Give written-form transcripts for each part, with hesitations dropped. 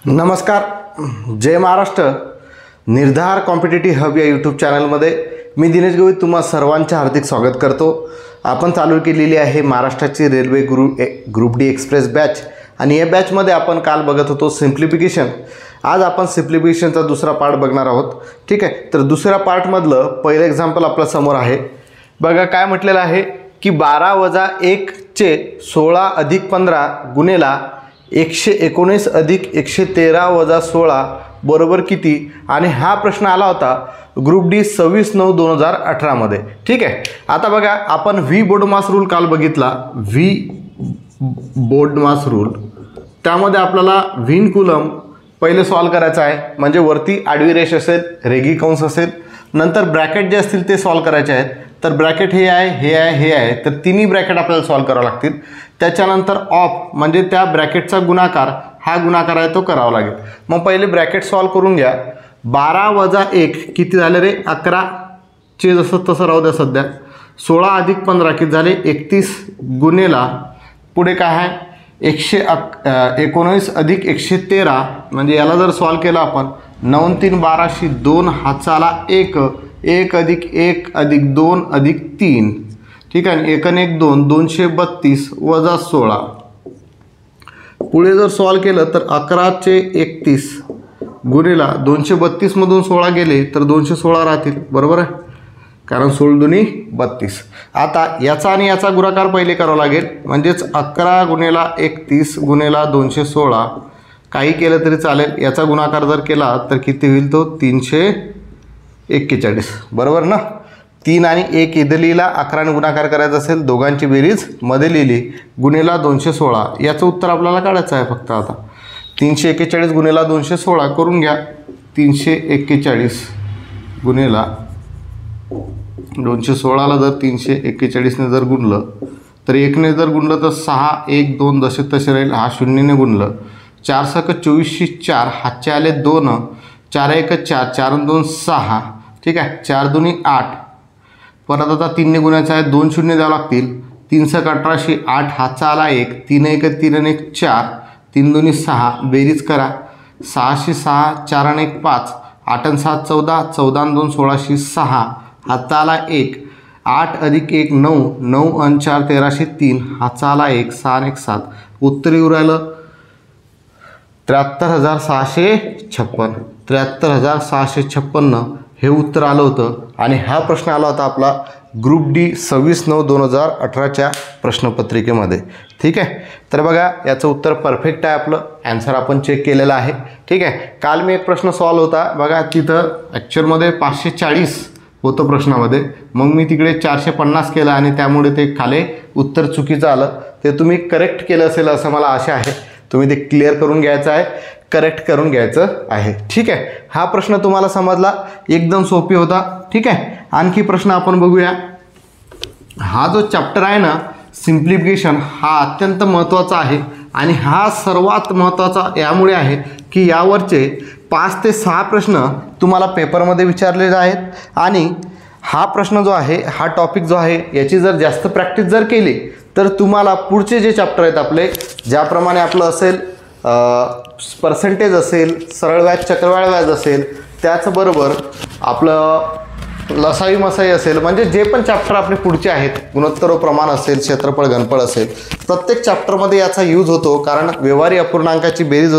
नमस्कार. जय महाराष्ट्र. निर्धार competitive hub या यूट्यूब चॅनलमध्ये मी दिनेश गवई तुम्हा सर्वांचे हार्दिक स्वागत करतो. आपण चालू केलेली आहे महाराष्ट्राची railway group D express batch आणि या बॅचमध्ये आपण काल बघत होतो सिम्प्लिफिकेशन. आज आपण सिम्प्लिफिकेशनचा दुसरा पार्ट बघणार आहोत. ठीक आहे, तर दुसऱ्या पार्टमधलं पहिलं एक्झाम्पल आपल्या समोर आहे. बघा काय म्हटलेलं आहे की 12 वजा 1 चे 16 अधिक 15 गुणेला 119 अधिक 113 वजा 16 बरोबर किती. आणि हा प्रश्न आला होता ग्रुप डी 26/9/2018 मध्ये. ठीक आहे, आता बघा आपण व्ही बोर्डमास रूल काल बघितला. व्ही बोर्डमास रूल त्यामध्ये आपल्याला व्हीन कुलम पहिले सॉल्व करायचं आहे. म्हणजे वरती आडवी रेष असेल, रेगी कंस असेल, नंतर ब्रॅकेट जे असतील ते सॉल्व करायचे आहेत. तर ब्रॅकेट हे आहे, हे आहे, हे आहे, तर तिन्ही ब्रॅकेट आपल्याला सॉल्व करावं लागतील. त्याच्यानंतर ऑफ म्हणजे त्या ब्रॅकेटचा गुणाकार, हा गुणाकार आहे तो करावा लागेल. मग पहिले ब्रॅकेट सॉल्व करून घ्या. 12 वजा 1 किती झाले रे? 11 चे जसं तसं राहू द्या सध्या. 16 अधिक 15 किती झाले? 31 गुणेला पुढे काय आहे 119 अधिक 113 म्हणजे याला जर सॉल्व केलं आपण 9 3 12 2 हाताला 1 1 अधिक 1 अधिक 2 अधिक 3. ठीक आहे, 1 आणि 1 2 232 वजा 16. पुढे जर सॉल्व केलं तर 11 चे 31 गुणेला 232 मधून 16 गेले तर 216 राहतील. बरोबर आहे, कारण 16 दुनी 32. आता याचा आणि याचा गुणाकार पहिले करावा लागेल. म्हणजेच 11 गुणेला 31 गुणेला 216 काही केलं तरी चालेल. याचा गुणाकार जर केला तर किती होईल? तो 341. बरोबर ना. 3 आणि 1 इथं लिहिला. 11 ने गुणाकार करायचा असेल, दोघांची बेरीज मध्ये लिहिली, गुणेला 216. याचं उत्तर आपल्याला काढायचं आहे फक्त. आता 341 गुणेला 216 करून घ्या. 341 गुणेला 216ला जर 341ने जर गुणलं तर 1 ने जर गुणलं तर 6 1 2 जसे तसे राहील. हा 0 ने गुणलं 4 सक 24 4 हातचे आले 2 4 1 4 4 2 6. ठीक आहे, 4 दुनी 8. परत आता 3 ने गुणायचं आहे, 2 शून्य द्यावं लागतील. 3 सक 18 8 हातचा आला 1 3 1 3 आणि 1 4 3 दुनी 6. बेरीज करा. 6 6 4 आणि 1 5 8 आणि 7 14 14 आणि 2 16 6 हातचा आला 1 8 अधिक 1 9 9 आणि 4 1303 हातचा आला 1 6 आणि 1 7. उत्तर येऊ राहिलं 73,656. 73,656 हे उत्तर आलं होतं. आणि हा प्रश्न आला होता आपला ग्रुप डी 26/9/2018च्या प्रश्नपत्रिकेमध्ये. ठीक आहे, तर बघा याचं उत्तर परफेक्ट आहे. आपलं ॲन्सर आपण चेक केलेलं आहे. ठीक आहे, काल मी एक प्रश्न सॉल्व होता बघा, तिथं ॲक्च्युअलमध्ये 540 होतं प्रश्नामध्ये. मग मी तिकडे 450 केलं आणि त्यामुळे ते खाली उत्तर चुकीचं आलं. ते तुम्ही करेक्ट केलं असेल असं मला आशा आहे. तुम्ही ते क्लिअर करून घ्यायचं आहे, करेक्ट करून घ्यायचं आहे. ठीक आहे, हा प्रश्न तुम्हाला समजला, एकदम सोपी होता. ठीक आहे, आणखी प्रश्न आपण बघूया. हा जो चॅप्टर आहे ना सिम्प्लिफिकेशन, हा अत्यंत महत्त्वाचा आहे. आणि हा सर्वात महत्त्वाचा यामुळे आहे की यावरचे 5 ते 6 प्रश्न तुम्हाला पेपरमध्ये विचारलेले आहेत. आणि हा प्रश्न जो आहे, हा टॉपिक जो आहे, याची जर जास्त प्रॅक्टिस जर केली तर तुम्हाला पुढचे जे चॅप्टर आहेत आपले, ज्याप्रमाणे आपलं असेल पर्सेंटेज असेल, सरळ व्याज चक्रवाढ व्याज असेल, त्याचबरोबर आपलं लसाई मसाई असेल, म्हणजे जे पण चॅप्टर आपले पुढचे आहेत, गुणोत्तर व प्रमाण असेल, क्षेत्रफळ घनफळ असेल, प्रत्येक चॅप्टरमध्ये याचा यूज होतो. कारण व्यवहारी अपूर्णांकाची बेरीज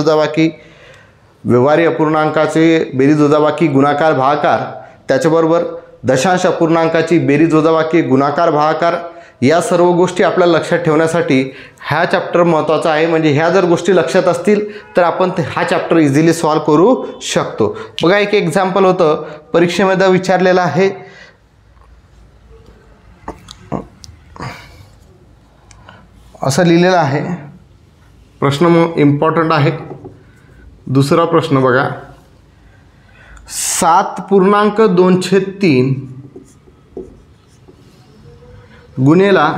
वजाबाकी, गुणाकार भागाकार, त्याच्याबरोबर दशांश अपूर्णांकाची बेरीज वजाबाकी, गुणाकार भागाकार, या सर्व गोष्टी आपल्याला लक्षात ठेवण्यासाठी हा चॅप्टर महत्त्वाचा आहे. म्हणजे ह्या जर गोष्टी लक्षात असतील तर आपण हा चॅप्टर इझिली सॉल्व करू शकतो. बघा एक एक्झाम्पल होतं परीक्षेमध्ये विचारलेलं आहे. असं लिहिलेलं आहे. प्रश्न मग इम्पॉर्टंट आहे. दुसरा प्रश्न बघा, 7.2/3 गुणेला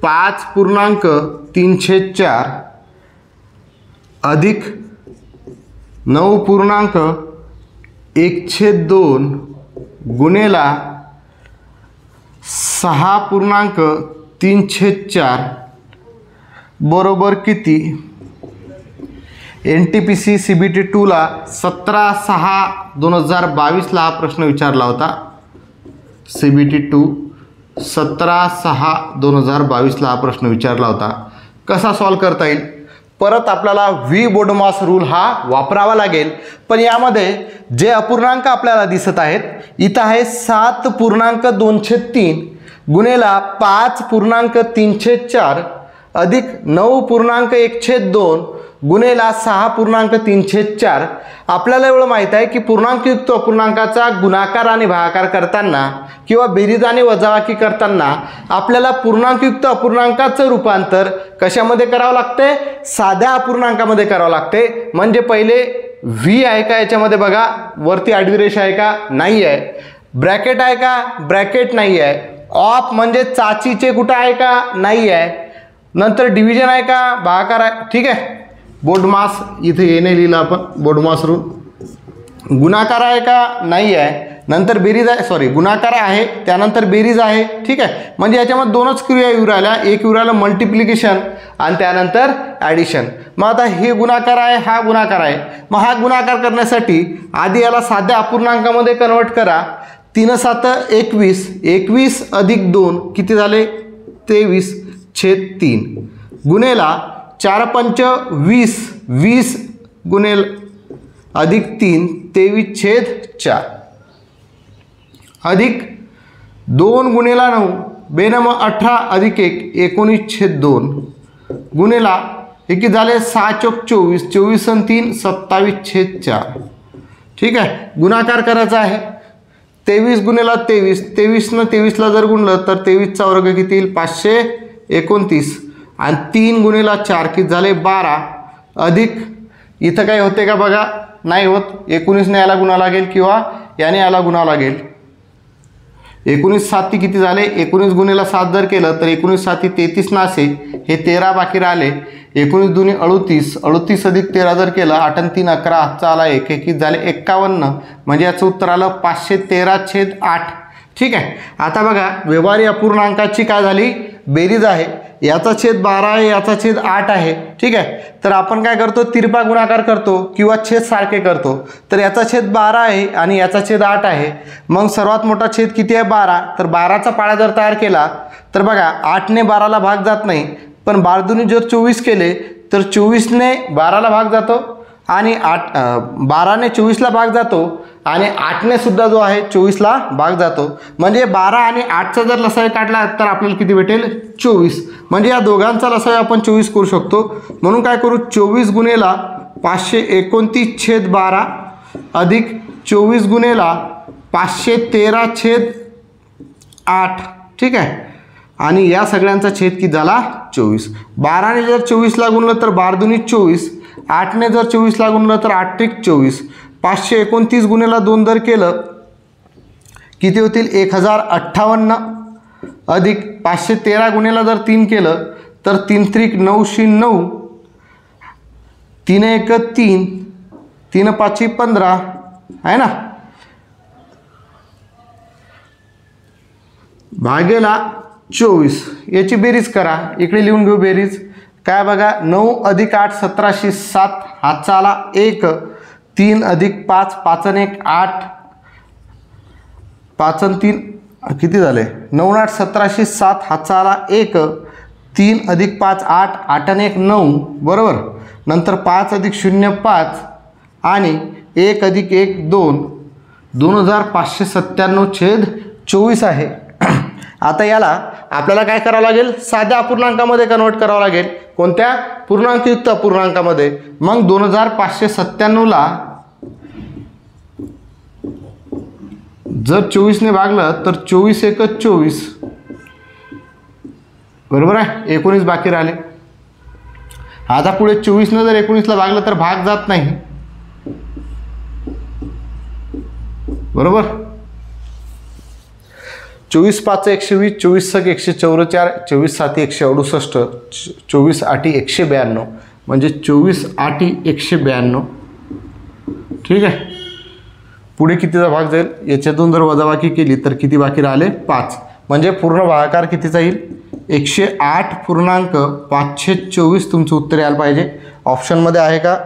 5.34 अधिक 9.1/2 गुणेला 6.34 बरोबर किती? NTPC CBT 2ला 17/6/2022 हा प्रश्न विचारला होता। CBT 2 17/6/2022 हा प्रश्न विचारला होता। कसा सॉल्व करता येईल? परत आपल्याला व्ही बोडमास रूल हा वापरावा लागेल, पण यामध्ये जे अपूर्णांक आपल्याला दिसत आहेत, इथं आहे 7.2/3 गुणेला 5.3/4 अधिक 9.1/2 गुणेला 6.3/4। आपल्याला एवढं माहीत आहे की पूर्णांकयुक्त अपूर्णांकाचा गुणाकार आणि भागाकार करताना किंवा बेरीज आणि वजाबाकी करताना आपल्याला पूर्णांकयुक्त अपूर्णांकाचं रूपांतर कशामध्ये करावं लागते? साध्या अपूर्णांकामध्ये करावं लागते। म्हणजे पहिले व्ही आहे का याच्यामध्ये बघा, वरती आडवी रेषा आहे का? नाही आहे। ब्रॅकेट आहे का? ब्रॅकेट नाही आहे। ऑफ म्हणजे चाचीचे कुठं आहे का? नाही आहे। नंतर डिव्हिजन आहे का? भागाकार आहे। ठीक आहे, बोडमास इथे येणे लिहिलं आपण, बोडमास रूल। गुणाकार आहे का? नाही आहे। नंतर बेरीज आहे, सॉरी गुणाकार आहे, त्यानंतर बेरीज आहे। ठीक आहे, म्हणजे याच्यामध्ये दोनच क्रिया येऊ राहिल्या, एक येऊ राहिलं मल्टिप्लिकेशन आणि त्यानंतर ॲडिशन। मग आता हे गुणाकार आहे, हा गुणाकार आहे। मग हा गुणाकार करण्यासाठी आधी याला साध्या अपूर्णांकामध्ये कन्वर्ट करा। 3×7 = 21, 21 अधिक 2 किती झाले? 23/3 गुणेला 4×5 = 20, 20 गुणेला अधिक 3 23/4 अधिक 2 गुणेला 9 बेनम 18 अधिक 1 19/2 गुणेला हे किती झाले? 6×4 = 24, 24 आणि 3 27/4। ठीक आहे, गुणाकार करायचा आहे। 23 गुणेला 23, 23 ने 23ला जर गुणलं तर 23चा वर्ग किती येईल? 529 आणि 3 गुणेला 4 किती झाले? 12 अधिक इथं काही होते का बघा? नाही होत। 19 ने याला गुणावं लागेल किंवा याने याला गुणावं लागेल। 19×7 किती झाले? 19 गुणेला 7 जर केलं तर 19×7 = 33 नासे, हे 13 बाकी राहिले। 19×2 = 38, 38 अधिक 13 जर केलं 8 आणि 3 11, हातचा आला 1, हे किती झाले? 51, म्हणजे याचं उत्तर आलं 513/8। ठीक आहे, आता बघा व्यवहारी अपूर्णांकाची काय झाली? बेरीज आहे। याचा छेद 12 आहे, याचा छेद 8 आहे। ठीक आहे, तर आपण काय करतो? तिरपा गुणाकार करतो किंवा छेद सारखे करतो। तर याचा छेद 12 आहे आणि याचा छेद 8 आहे। मग सर्वात मोठा छेद किती आहे? 12। तर 12चा पाढा जर तयार केला तर बघा 8 ने 12ला भाग जात नाही, पण 12×2 जर 24 केले तर 24 ने 12ला भाग जातो आणि 12 ने 24ला भाग जातो आणि 8 ने सुद्धा जो आहे 24ला भाग जातो। म्हणजे 12 आणि 8चा जर लसावी काढला तर आपल्याला किती भेटेल? 24। म्हणजे या दोघांचा लसावी आपण 24 करू शकतो। म्हणून काय करू? 24 गुणेला 529/12 अधिक 24 गुणेला 513/8। ठीक आहे, आणि या सगळ्यांचा छेद किती झाला? 24। 12 ने जर 24ला गुणलं तर 12×2 = 24, 8 ने जर 24ला गुणलं तर 8×3 = 24, 529 गुणेला 2 जर केलं किती होतील? 1058 अधिक 513 गुणेला जर 3 केलं तर 3×3 = 909, 3×1 = 3, 3×5 = 15 आहे ना, भागेला 24। याची बेरीज करा, इकडे लिहून घेऊ बेरीज। काय बघा? 9 अधिक 8 17, 7 हातचा आला 1, 3 अधिक 5 5 आणि 1 8, 5 आणि 3 किती झाले? 9 8 17, 7 हातचा आला 1, 3 अधिक 5 8, 8 आणि 1 9 बरोबर। नंतर 5 अधिक 0 5 आणि 1 अधिक 1 2, 2597/24 आहे। आता याला आपल्याला काय करावं लागेल? साध्या अपूर्णांकामध्ये कन्वर्ट करावं लागेल। कोणत्या? पूर्णांकयुक्त अपूर्णांकामध्ये। मग 2597ला जर 24 ने भागलं तर 24 × 1 = 24 बरोबर आहे। 19 बाकी राहिले। आता पुढे 24 ने जर 19ला भागलं तर भाग जात नाही बरोबर। 24 5 120, 24 6 144, 24 7 168, 24 8 192, म्हणजे 24 8 192। ठीक आहे, पुढे कितीचा भाग जाईल? याच्यातून जर वजाबाकी केली तर किती बाकी राहिले? 5। म्हणजे पूर्ण भागाकार कितीचा येईल? 108.524 तुमचं उत्तर यायला पाहिजे। ऑप्शनमध्ये आहे का?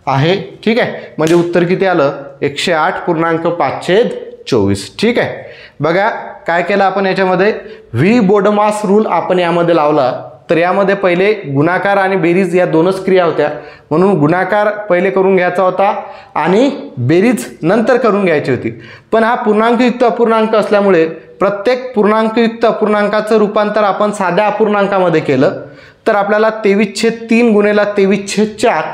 आहे. ठीक आहे, म्हणजे उत्तर किती आलं 108.5/24. ठीक आहे, बघा काय केलं आपण याच्यामध्ये व्ही बोडमास रूल आपण यामध्ये लावला. तर यामध्ये पहिले गुणाकार आणि बेरीज या दोनच क्रिया होत्या, म्हणून गुणाकार पहिले करून घ्यायचा होता आणि बेरीज नंतर करून घ्यायची होती. पण हा पूर्णांकयुक्त अपूर्णांक असल्यामुळे प्रत्येक पूर्णांकयुक्त अपूर्णांकाचं रूपांतर आपण साध्या अपूर्णांकामध्ये केलं. तर आपल्याला 23/3 गुणिले 23/4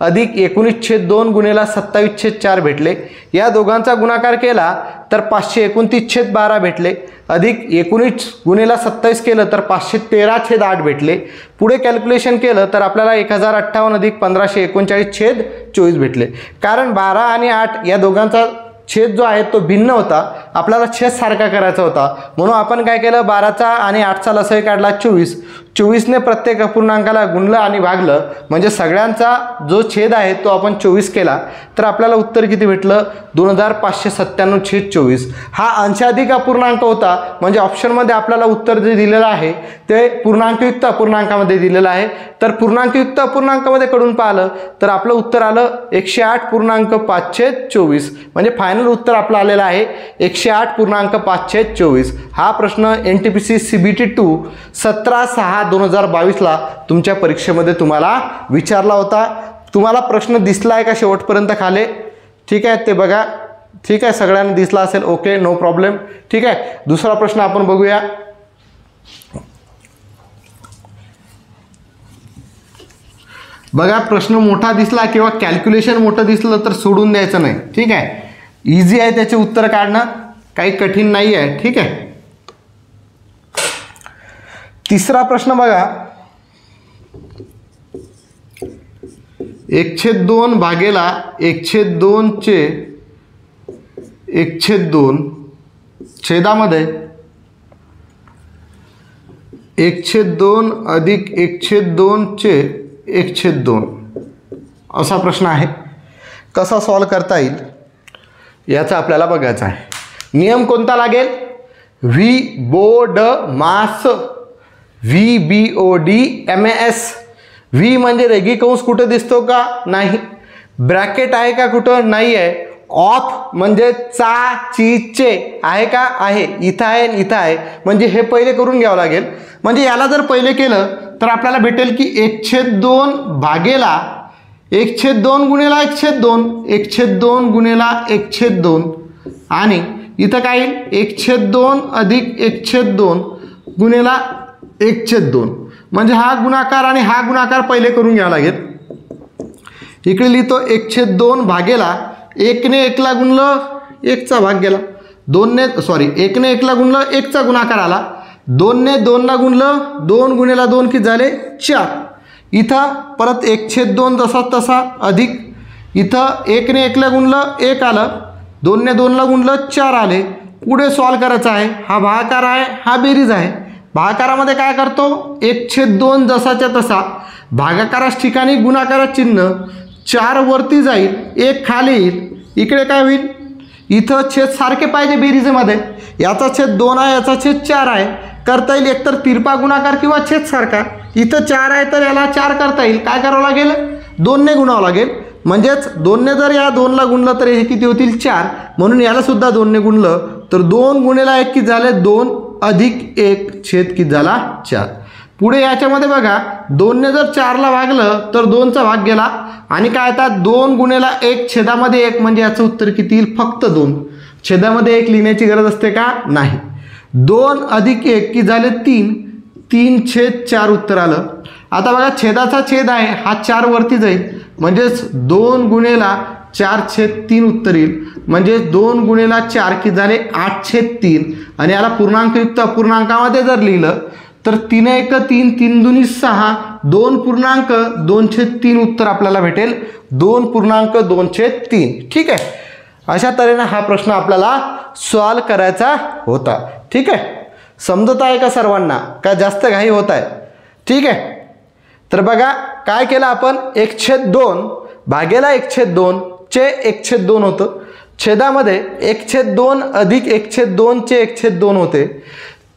अधिक 19/2 गुणिले 27/4 भेटले. या दोघांचा गुणाकार केला तर 529/12 भेटले. अधिक 19 गुणिले 27 केलं तर 513/8 भेटले. पुढे कॅल्क्युलेशन केलं तर आपल्याला 1058 अधिक 1539/24 भेटले. कारण 12 आणि 8 या दोघांचा छेद जो आहे तो भिन्न होता, आपल्याला छेद सारखा करायचा होता. म्हणून आपण काय केलं 12चा आणि 8चा लसाही काढला 24. 24ने प्रत्येक अपूर्णांकाला गुणलं आणि भागलं, म्हणजे सगळ्यांचा जो छेद आहे तो आपण 24 केला. तर आपल्याला उत्तर किती भेटलं 2597/24. हा अंशाधिक अपूर्णांक होता, म्हणजे ऑप्शनमध्ये आपल्याला उत्तर जे दिलेलं आहे ते पूर्णांकयुक्त अपूर्णांकामध्ये दिलेलं आहे. तर पूर्णांकयुक्त अपूर्णांकामध्ये कडून पाहिलं तर आपलं उत्तर आलं 108.5/24. म्हणजे फायनल उत्तर आपलं आलेलं आहे 108.5/24. हा प्रश्न NTPC CBT 2 17/6/2022 तुमच्या परीक्षेमध्ये तुम्हाला विचारला होता. तुम्हाला प्रश्न दिसला आहे का शेवटपर्यंत खाली? ठीक आहे, ते बघा. ठीक आहे, सगळ्यांना दिसला असेल. Okay, no problem. ठीक आहे, दुसरा प्रश्न आपण बघूया. बघा, प्रश्न मोठा दिसला किंवा कॅल्क्युलेशन मोठं दिसलं तर सोडून द्यायचं नाही. ठीक आहे, इझी आहे त्याचे उत्तर काढणं, काही कठीण नाही आहे. ठीक आहे, तिसरा प्रश्न बघा. 1/2 भागेला 1/2 चे 1/2 छेदामध्ये 1/2 अधिक 1/2 चे 1/2 असा प्रश्न आहे. कसा सॉल्व करता येईल याचा आपल्याला बघायचं आहे. नियम कोणता लागेल? व्ही बोड मास, VBODMAS. व्ही म्हणजे रेगी कंस कुठे दिसतो का? नाही. ब्रॅकेट आहे का कुठं? नाही आहे. ऑफ म्हणजे चा ची चे आहे का? आहे. इथं आहे, इथं आहे. म्हणजे हे पहिले करून घ्यावं लागेल. म्हणजे याला जर पहिले केलं तर आपल्याला भेटेल की 1/2 भागेला 1/2 गुणिला 1/2 1/2 गुणिला 1/2 आणि इथं काय येईल 1/2 अधिक 1/2 गुणिला 1/2. म्हणजे हा गुणाकार आणि हा गुणाकार पहिले करून घ्यावा लागेल. इकडे लिहितो 1/2 भागेला 1ने 1ला गुणलं 1चा भाग गेला. 1ने 1ला गुणलं 1चा गुणाकार आला. 2ने 2ला गुणलं 2 गुणिला 2 किती झाले 4. इथं परत 1/2 तसा तसा अधिक इथं 1ने 1ला गुणलं 1 आलं. 2ने 2ला गुणलं 4 आले. पुढे सॉल्व करायचं आहे. हा भागाकार आहे, हा बेरीज आहे. भागाकारामध्ये काय करतो 1/2 जसाच्या तसा भागाकाराच्या ठिकाणी गुणाकाराचं चिन्ह 4 वरती जाईल 1 खाली येईल. इकडे काय होईल इथं छेद सारखे पाहिजे बेरीजमध्ये. याचा छेद 2 आहे, याचा छेद 4 आहे. करता येईल एकतर तिरपा गुणाकार किंवा छेद सारखा. इथं 4 आहे तर याला 4 करता येईल. काय करावं लागेल 2ने गुणावं लागेल. म्हणजेच 2ने जर या 2ला गुणलं तर हे किती होतील 4. म्हणून याला सुद्धा 2ने गुणलं तर 2 गुणिला 1 किती झाले 2 अधिक 1 छेद किती झाला 4. पुढे याच्यामध्ये बघा 2ने जर 4ला भागलं तर 2चा भाग गेला आणि काय आता 2 गुणिला 1 छेदामध्ये 1 म्हणजे याचं उत्तर किती येईल फक्त 2. छेदामध्ये 1 लिहिण्याची गरज असते का? नाही. 2 अधिक 1 की झाले 3. 3/4 उत्तर आलं. आता बघा छेदाचा छेद आहे हा 4 वरती जाईल म्हणजेच 2 गुणिला 4/3 उत्तर येईल. म्हणजे 2 गुणिला 4 किती झाले 8/3 आणि याला पूर्णांकयुक्त अपूर्णांकामध्ये जर लिहिलं तर 3 1 3 3 2 6 2.2/3 उत्तर आपल्याला भेटेल 2.2/3. ठीक आहे, अशा तऱ्हेने हा प्रश्न आपल्याला सॉल्व करायचा होता. ठीक आहे, समजत आहे का सर्वांना? का जास्त घाई होत आहे? ठीक आहे, तर बघा काय केलं आपण 1/2 भागेला 1/2 चे 1/2 होतं. छेदामध्ये 1/2 अधिक 1/2 चे 1/2 होते.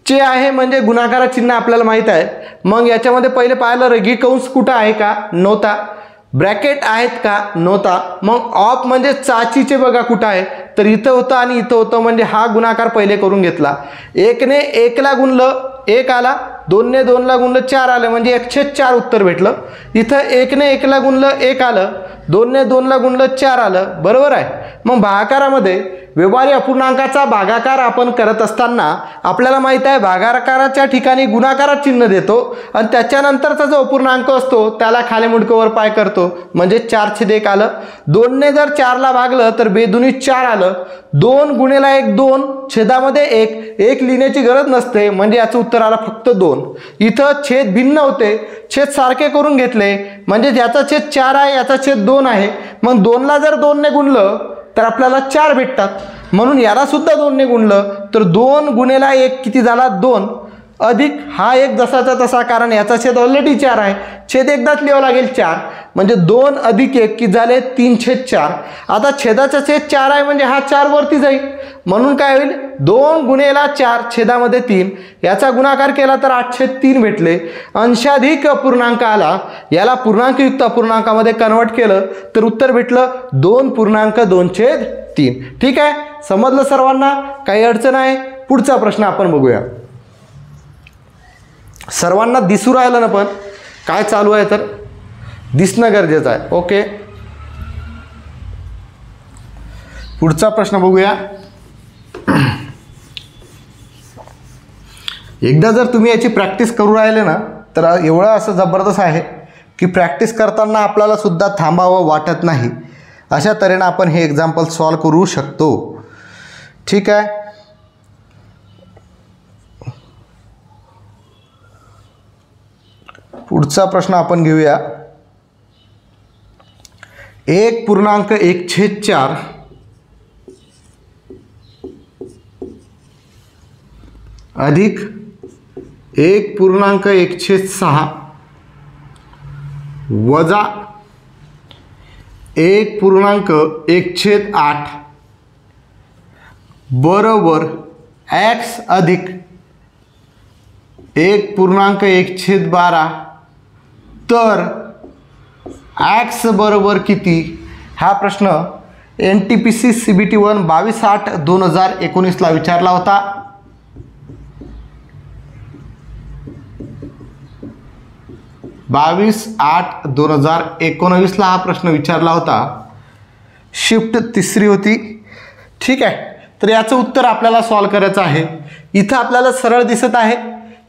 चे आहे म्हणजे गुणाकाराचं चिन्ह आपल्याला माहीत आहे. मग याच्यामध्ये पहिले पाहिलं रेगी कंस कुठं आहे का? नव्हता. ब्रॅकेट आहेत का, नव्हता. मग ऑफ म्हणजे चाचीचे बघा कुठं आहे, तर इथं होतं आणि इथं होतं, म्हणजे हा गुणाकार पहिले करून घेतला. 1ने 1ला गुणलं 1 आला, 2ने 2ला गुणलं 4 आलं, म्हणजे 1/4 उत्तर भेटलं. इथं 1ने 1ला गुणलं 1 आलं, 2ने 2ला गुणलं 4 आलं, बरोबर आहे. मग भागाकारामध्ये व्यवहारी अपूर्णांकाचा भागाकार आपण करत असताना आपल्याला माहित आहे भागाकाराच्या ठिकाणी गुणाकारात चिन्ह देतो आणि त्याच्यानंतरचा जो अपूर्णांक असतो त्याला खाली मुंडकं पाय करतो, म्हणजे 4/1 आलं. 2ने जर 4ला भागलं तर बेदुनी 4 आलं. 2 गुणिले 1 2, छेदामध्ये 1 लिहिण्याची गरज नसते, म्हणजे याचं उत्तर आलं फक्त 2. इथं छेद भिन्न होते, छेद सारखे करून घेतले, म्हणजे याचा छेद 4 आहे, याचा छेद 2 आहे. मग 2ला जर 2ने गुणलं तर आपल्याला 4 भेटतात, म्हणून याला सुद्धा 2ने गुणलं तर 2 गुणिले 1 किती झाला 2, अधिक हा 1 जसाचा तसा, कारण याचा छेद ऑलरेडी 4 आहे, छेद एकदाच लिहावं लागेल 4, म्हणजे 2 अधिक 1 किती झाले 3/4. आता छेदाचा छेद 4 आहे, म्हणजे हा 4 वरती जाईल, म्हणून काय होईल 2 गुणिले 4 छेदामध्ये 3, याचा गुणाकार केला तर 8/3 भेटले. अंशाधिक अपूर्णांक आला, याला पूर्णांकयुक्त अपूर्णांकामध्ये कन्वर्ट केलं तर उत्तर भेटलं 2.2/3. ठीक आहे, समजलं सर्वांना, काही अडचण आहे. पुढचा प्रश्न आपण बघूया. सर्वांना दिसू राहिलं ना, पण काय चालू आहे तर दिसणं गरजेचं आहे. ओके, पुढचा प्रश्न बघूया. एकदा जर तुम्ही याची प्रॅक्टिस करू राहिले ना तर एवढं असं जबरदस्त आहे की प्रॅक्टिस करताना आपल्याला सुद्धा थांबावं वाटत नाही. अशा तऱ्हेनं आपण हे एक्झाम्पल सॉल्व करू शकतो. ठीक आहे, पुढचा प्रश्न आपण घेऊया. 1.1/4 अधिक 1.1/6 वजा 1.1/8 बरोबर x अधिक 1.1/12, तर x बरोबर किती? हा प्रश्न NTPC CBT 1 22/8/2019 ला विचारला होता. हा प्रश्न विचारला होता. शिफ्ट तिसरी होती. ठीक आहे, तर याचं उत्तर आपल्याला सॉल्व करायचं आहे. इथं आपल्याला सरळ दिसत आहे,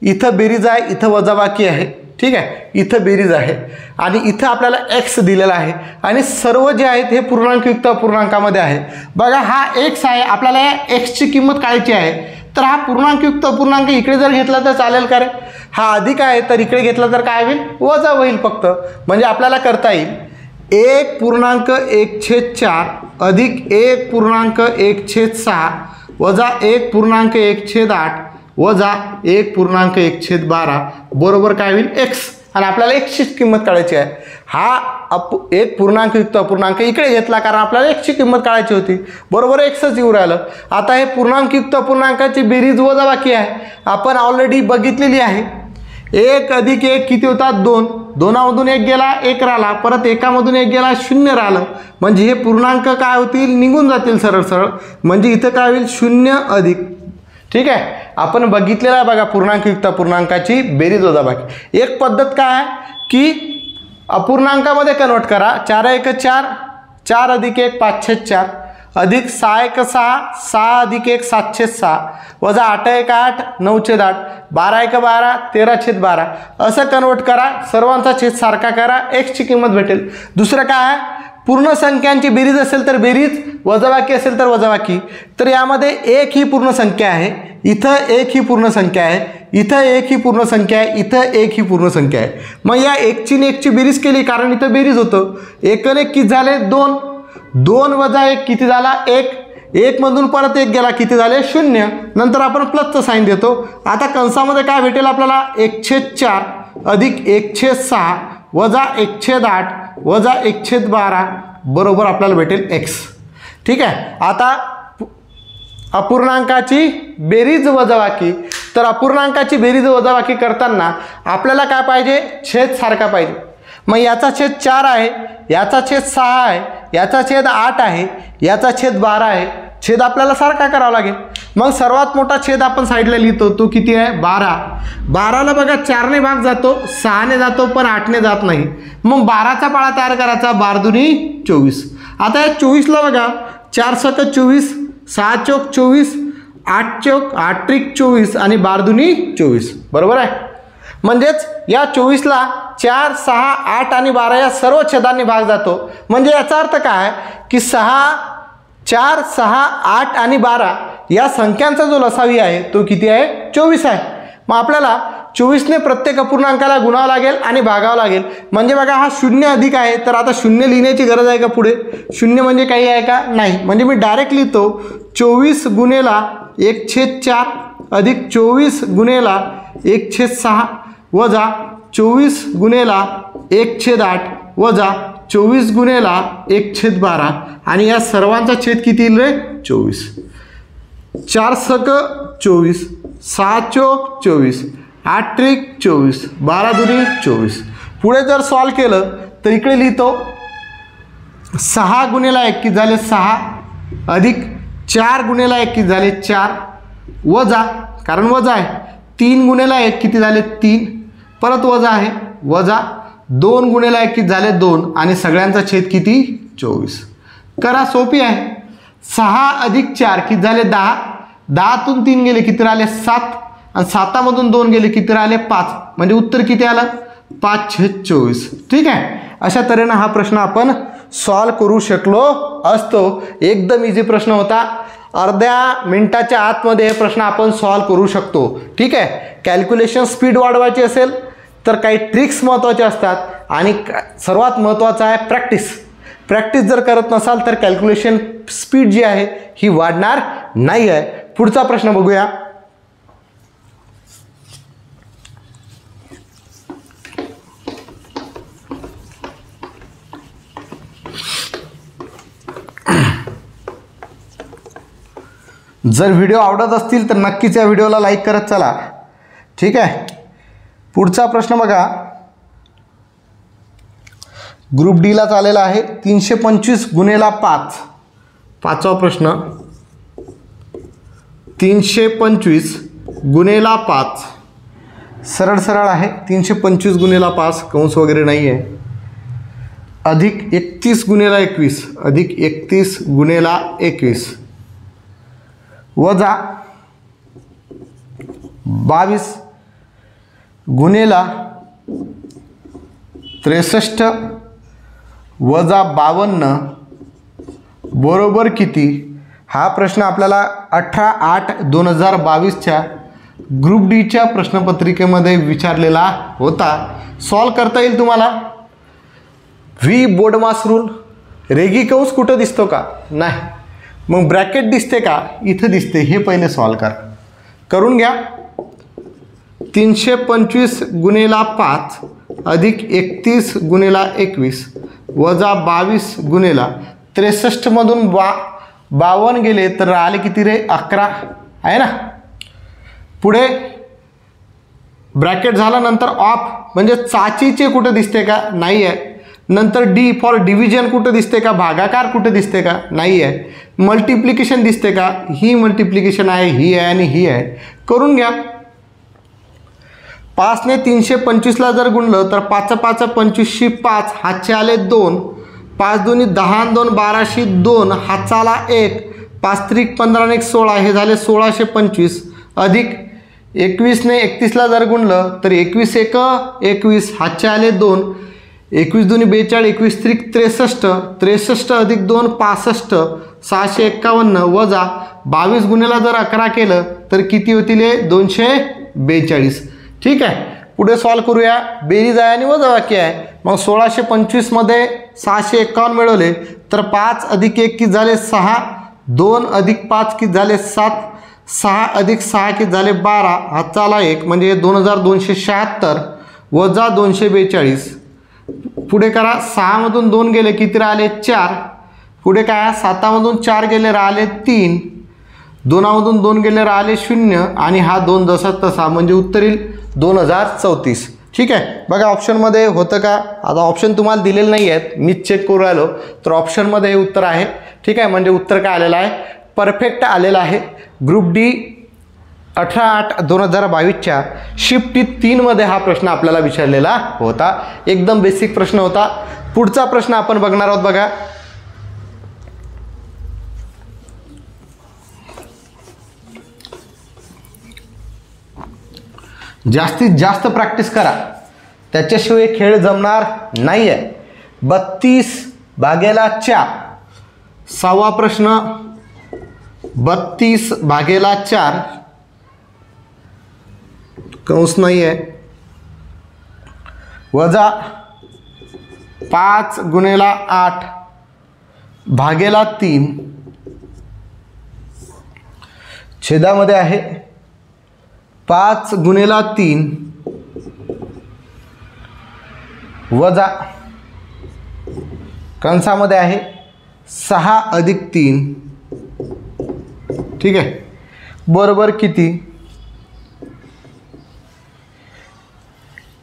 इथं बेरीज आहे, इथं वजाबाकी आहे. ठीक आहे, इथं बेरीज आहे आणि इथं आपल्याला x दिलेला आहे आणि सर्व जे आहेत हे पूर्णांकयुक्त अपूर्णांकामध्ये आहे. बघा हा x आहे, आपल्याला या x ची किंमत काढायची आहे, तर हा पूर्णांकयुक्त अपूर्णांक इकडे जर घेतला तर चालेल का रे? हा अधिक आहे तर इकडे घेतला तर काय होईल? वजा होईल फक्त. म्हणजे आपल्याला करता येईल 1.1/4 अधिक 1.1/6 वजा 1.1/8 वजा 1.1/12 बरोबर काय होईल? x. आणि आपल्याला x ची किंमत काढायची आहे. हा एक पूर्णांकयुक्त अपूर्णांक इकडे घेतला कारण आपल्याला x ची किंमत काढायची होती, बरोबर xच येऊ राहिलं. आता हे पूर्णांकयुक्त अपूर्णांकाची बेरीज वजाबाकी आहे, आपण ऑलरेडी बघितलेली आहे. 1 अधिक 1 किती होतात? 2. 2मधून 1 गेला 1 राहिला, परत 1मधून 1 गेला 0 राहिलं, म्हणजे हे पूर्णांक काय होतील? निघून जातील सरळ सरळ. म्हणजे इथं काय होईल? 0 अधिक. ठीक आहे, आपण बघितलेलं आहे बघा पूर्णांकयुक्त अपूर्णांकाची बेरीज वजाबाकी. एक पद्धत काय आहे की अपूर्णांकामध्ये कन्वर्ट करा. 4 4 4 अधिक 1 5/4 अधिक 6 6 6 अधिक 1 7/6 वजा 8 8 9/8 12 12 13/12 असं कन्वर्ट करा. सर्वांचा छेद सारखा करा, x ची किंमत भेटेल. दुसरं काय आहे? पूर्ण संख्यांची बेरीज असेल तर बेरीज, वजाबाकी असेल तर वजाबाकी. तर यामध्ये 1 ही पूर्ण संख्या आहे, इथं 1 ही पूर्ण संख्या आहे, इथं 1 ही पूर्ण संख्या आहे, इथं 1 ही पूर्ण संख्या आहे. मग या 1 ची 1 ची बेरीज केली कारण इथं बेरीज होतं. 1 आणि 1 किती झाले? 2. 2 वजा 1 किती झाला? 1. 1 मधून परत 1 गेला किती झाले? 0. नंतर आपण प्लसचं साईन देतो. आता कंसामध्ये काय भेटेल आपल्याला? 1/4 अधिक 1/6 वजा 1/8 वजा 1/12 बरोबर आपल्याला भेटेल x. ठीक आहे, आता अपूर्णांकाची बेरीज वजाबाकी. तर अपूर्णांकाची बेरीज वजाबाकी करताना आपल्याला काय पाहिजे? छेद सारखा पाहिजे. मग याचा छेद 4 आहे, याचा छेद 6 आहे, याचा छेद 8 आहे, याचा छेद 12 आहे. छेद आपल्याला सारखा करावा लागेल. मग सर्वात मोठा छेद आपण साईडला लिहितो, तो किती आहे 12. 12ला बघा 4ने भाग जातो, 6ने जातो, पण 8ने जात नाही. मग 12चा पाढा तयार करायचा, 12 दुनी 24. आता या 24ला बघा 4 सक 24, 6 चौक 24, 8 चौक 8 त्रिक 24 आणि 12 दुनी 24. बरोबर आहे. म्हणजेच या 24ला 4, 6, 8 आणि 12 या सर्व छेदांनी भाग जातो. म्हणजे याचा अर्थ काय की 6, 4, 6, 8 आणि 12 या संख्यांचा जो लसावी आहे तो किती आहे 24 आहे. मग आपल्याला 24ने प्रत्येक अपूर्णांकाला गुणावं लागेल आणि भागावं लागेल. म्हणजे बघा हा 0 अधिक आहे, तर आता 0 लिहिण्याची गरज आहे का पुढे? 0 म्हणजे काही आहे का? नाही. म्हणजे मी डायरेक्ट लिहितो 24 गुणेला 1/4 अधिक 24 गुणेला 1/6 वजा 24 गुणेला 1/8 वजा 24 गुणेला 1/12 आणि या सर्वांचा छेद किती येईल रे 24. 4 सक 24, 6 चौक 24, 8 त्रिक 24, 12 दुनी 24. पुढे जर सॉल्व केलं तर इकडे लिहितो 6 गुणेला 1 किती झाले 6 अधिक 4 गुणेला 1 किती झाले 4 वजा, कारण वजा आहे, 3 गुणेला 1 किती झाले 3, परत वजा आहे, वजा 2 गुणेला 1 किती झाले 2 आणि सगळ्यांचा छेद किती 24. करा, सोपी आहे. 6 अधिक 4 किती झाले 10, 10तून 3 गेले किती राहिले 7 आणि 7मधून 2 गेले किती राहिले 5. म्हणजे उत्तर किती आलं 5/24. ठीक आहे. अशा तऱ्हेने हा प्रश्न आपण सॉल्व करू शकलो असतो. एकदम इझी प्रश्न होता. अर्ध्या मिनिटाच्या आतमध्ये हे प्रश्न आपण सॉल्व करू शकतो. ठीक आहे. कॅल्क्युलेशन स्पीड वाढवायची असेल तर काही ट्रिक्स महत्त्वाचे असतात आणि सर्वात महत्त्वाचं आहे प्रॅक्टिस. प्रॅक्टिस जर करत नसाल तर कॅल्क्युलेशन स्पीड जी आहे ही वाढणार नाही आहे. पुढचा प्रश्न बघूया. जर व्हिडिओ आवडत असतील तर नक्कीच या व्हिडिओला लाईक करत चला. ठीक आहे. पुढचा प्रश्न बघा. ग्रुप डी ला चाललेला आहे 325 गुणेला 5. पाचवा प्रश्न 325 गुणेला 5. सरळ सरळ आहे. 325 गुणेला 5 कंस वगैरे नाही आहे. अधिक 31 गुणेला 21 अधिक 31 गुणेला 21 वजा 22 गुणेला 63 वजा 52 बरोबर किती? हा प्रश्न आपल्याला 18/8/2022च्या ग्रुप डीच्या प्रश्नपत्रिकेमध्ये विचारलेला होता. सॉल्व करता येईल तुम्हाला. V बोर्डमास rule. रेगी कंस कुठं दिसतो का? नाही. मग ब्रॅकेट दिसते का? इथं दिसते. हे पहिले सॉल्व करून घ्या. 325 गुणेला 5 अधिक 31 गुणेला 21 वजा 22 गुणेला 63 मधून 52 गेले तर राहिले किती रे 11 आहे ना. पुढे ब्रॅकेट झाल्यानंतर ऑफ म्हणजे चाचीचे कुठं दिसते का? नाही आहे. नंतर डी फॉर डिव्हिजन कुठं दिसते का? भागाकार कुठं दिसते का? नाही आहे. मल्टिप्लिकेशन दिसते का? ही मल्टिप्लिकेशन आहे, ही आहे आणि ही आहे. करून घ्या. 5ने 325ला जर गुणलं तर 5 5 25 5 हातचे आले 2. 5 दुनी 10 2 12 2 हातचा आला 1. 5 त्रिक 15 1 16 हे झाले 1625 अधिक 21ने 31ला जर गुणलं तर 21 1 21 हातचे आले 2. 21 दुनी 42 21 त्रिक 63 63 अधिक 2 65 651 वजा 22 गुणेला जर 11 केलं तर किती होतील? 242. ठीक आहे. पुढे सॉल्व करूया. बेरीज आहे आणि वजाबाकी आहे. मग 1625 मध्ये 651 मिळवले तर 5 अधिक 1 किती झाले 6. 2 अधिक 5 किती झाले 7. 6 अधिक 6 किती झाले 12. हातचा आला 1 म्हणजे 2276 वजा 242. पुढे करा. 6 मधून 2 गेले किती राहिले 4. पुढे काय 7 मधून 4 गेले राहिले 3. 2 मधून 2 गेले राहिले 0 आणि हा 2 जसा तसा म्हणजे उत्तर येईल 2034. ठीक आहे. बघा ऑप्शनमध्ये होतं का, आता ऑप्शन तुम्हाला दिलेले नाही आहेत, मीच चेक करू राहिलो, तर ऑप्शनमध्ये हे उत्तर आहे. ठीक आहे, म्हणजे उत्तर काय आलेलं आहे, परफेक्ट आलेलं आहे. ग्रुप डी 18/8/2022च्या शिफ्ट 3मध्ये हा प्रश्न आपल्याला विचारलेला होता. एकदम बेसिक प्रश्न होता. पुढचा प्रश्न आपण बघणार आहोत. बघा जास्तीत जास्त प्रॅक्टिस करा, त्याच्याशिवाय खेळ जमणार नाही आहे. 32/4 सहावा प्रश्न, 32/4 कंस नाही आहे, वजा 5×8/3 छेदामध्ये आहे 5×3 वजा कंसामध्ये आहे 6+3. ठीक आहे, बरोबर किती.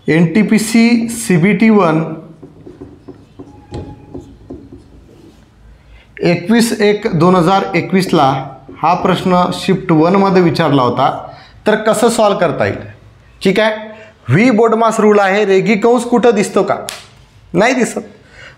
NTPC CBT 1 21/1/2021ला हा प्रश्न शिफ्ट 1मध्ये विचारला होता. तर कसं सॉल्व करता येईल. ठीक आहे, व्ही बोर्डमास रूल आहे. रेगी कंस कुठं दिसतो का, नाही दिसत.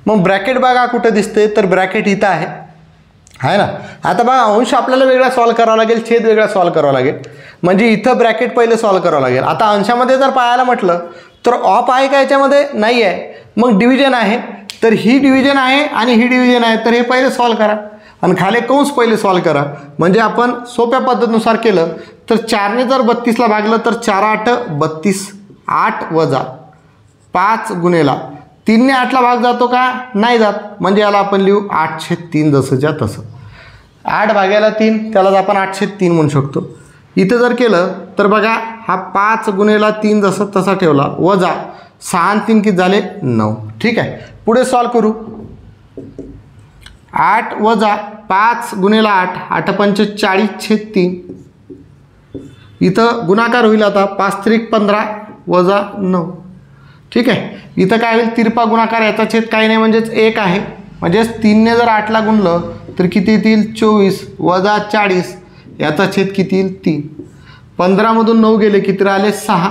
मग ब्रॅकेट बघा कुठं दिसते, तर ब्रॅकेट इथं आहे ना. आता बघा अंश आपल्याला वेगळा सॉल्व करावा लागेल, छेद वेगळा सॉल्व करावा लागेल. म्हणजे इथं ब्रॅकेट पहिले सॉल्व करावं लागेल. आता अंशामध्ये जर पाहायला म्हटलं तर ऑफ आहे का याच्यामध्ये, नाही आहे. मग डिव्हिजन आहे, तर ही डिव्हिजन आहे आणि ही डिव्हिजन आहे, तर हे पहिले सॉल्व करा आणि खाली कंस पहिले सॉल्व करा. म्हणजे आपण सोप्या पद्धतीनुसार केलं तर 4ने जर 32ला भागलं तर 4×8=32. 8 वजा 5×3ने 8ला भाग जातो का, नाही जात. म्हणजे याला आपण लिहू 8/3 जसंच्या तसं. 8/3 त्यालाच आपण 8/3 म्हणू शकतो. इथं जर केलं तर बघा हा 5×3 जसं तसा ठेवला, वजा 6×3 किती झाले 9. ठीक आहे, पुढे सॉल्व करू. 8 वजा 5×8 8×5 40/3. इथं गुणाकार होईल. आता 5×3=15 वजा 9. ठीक आहे, इथं काय होईल, तिरपा गुणाकार, याचा छेद काही नाही म्हणजेच 1 आहे. म्हणजेच 3ने जर 8ला गुणलं तर किती येतील 24 वजा 40, याचा छेद किती येईल 3. 15मधून 9 गेले किती राहिले 6.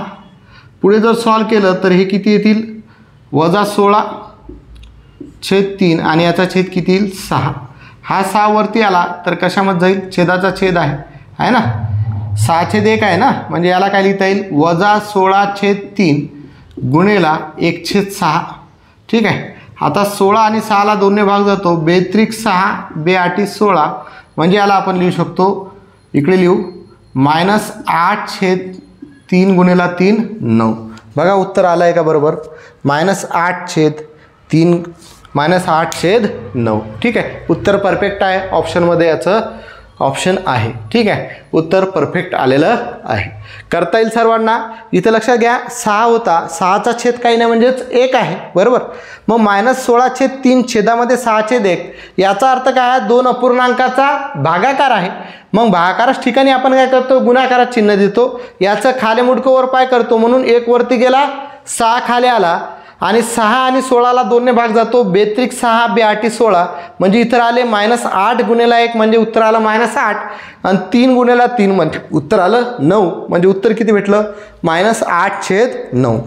पुढे जर सॉल्व केलं तर हे किती येतील वजा 16/3 आणि याचा छेद किती येईल 6. हा 6 वरती आला तर कशामध्ये जाईल, छेदाचा छेद आहे ना, 6/1 आहे ना. म्हणजे याला काय लिहिता येईल वजा 16/3 गुणेला 1/6. ठीक आहे, आता 16 आणि 6ला 2ने भाग जातो, 2×6 2×8=16. म्हणजे याला आपण लिहू शकतो, इकडे लिहू -8/3 गुणेला 3 9. बघा उत्तर आलं आहे का बरोबर, -8/3 -8/9. ठीक आहे, उत्तर परफेक्ट आहे. ऑप्शनमध्ये याचं ऑप्शन आहे. ठीक आहे, उत्तर परफेक्ट आलेलं आहे. करता येईल सर्वांना. इथं लक्षात घ्या 6 होता, 6चा छेद काही नाही म्हणजेच 1 आहे, बरोबर. मग -16/3 छेदामध्ये 6/1, याचा अर्थ काय आहे, 2 अपूर्णांकाचा भागाकार आहे. मग भागाकाराच ठिकाणी आपण काय करतो, गुणाकारात चिन्ह देतो. याचं खाली मुडकं वर पाय करतो, म्हणून 1 वरती गेला 6 खाली आला आणि 6 आणि 16ला 2ने भाग जातो, 2×6 2×8=16. म्हणजे इथं आले -8 गुणेला 1 म्हणजे उत्तर आलं -8 आणि 3 गुणेला 3 म्हणजे उत्तर आलं 9. म्हणजे उत्तर किती भेटलं -8/9.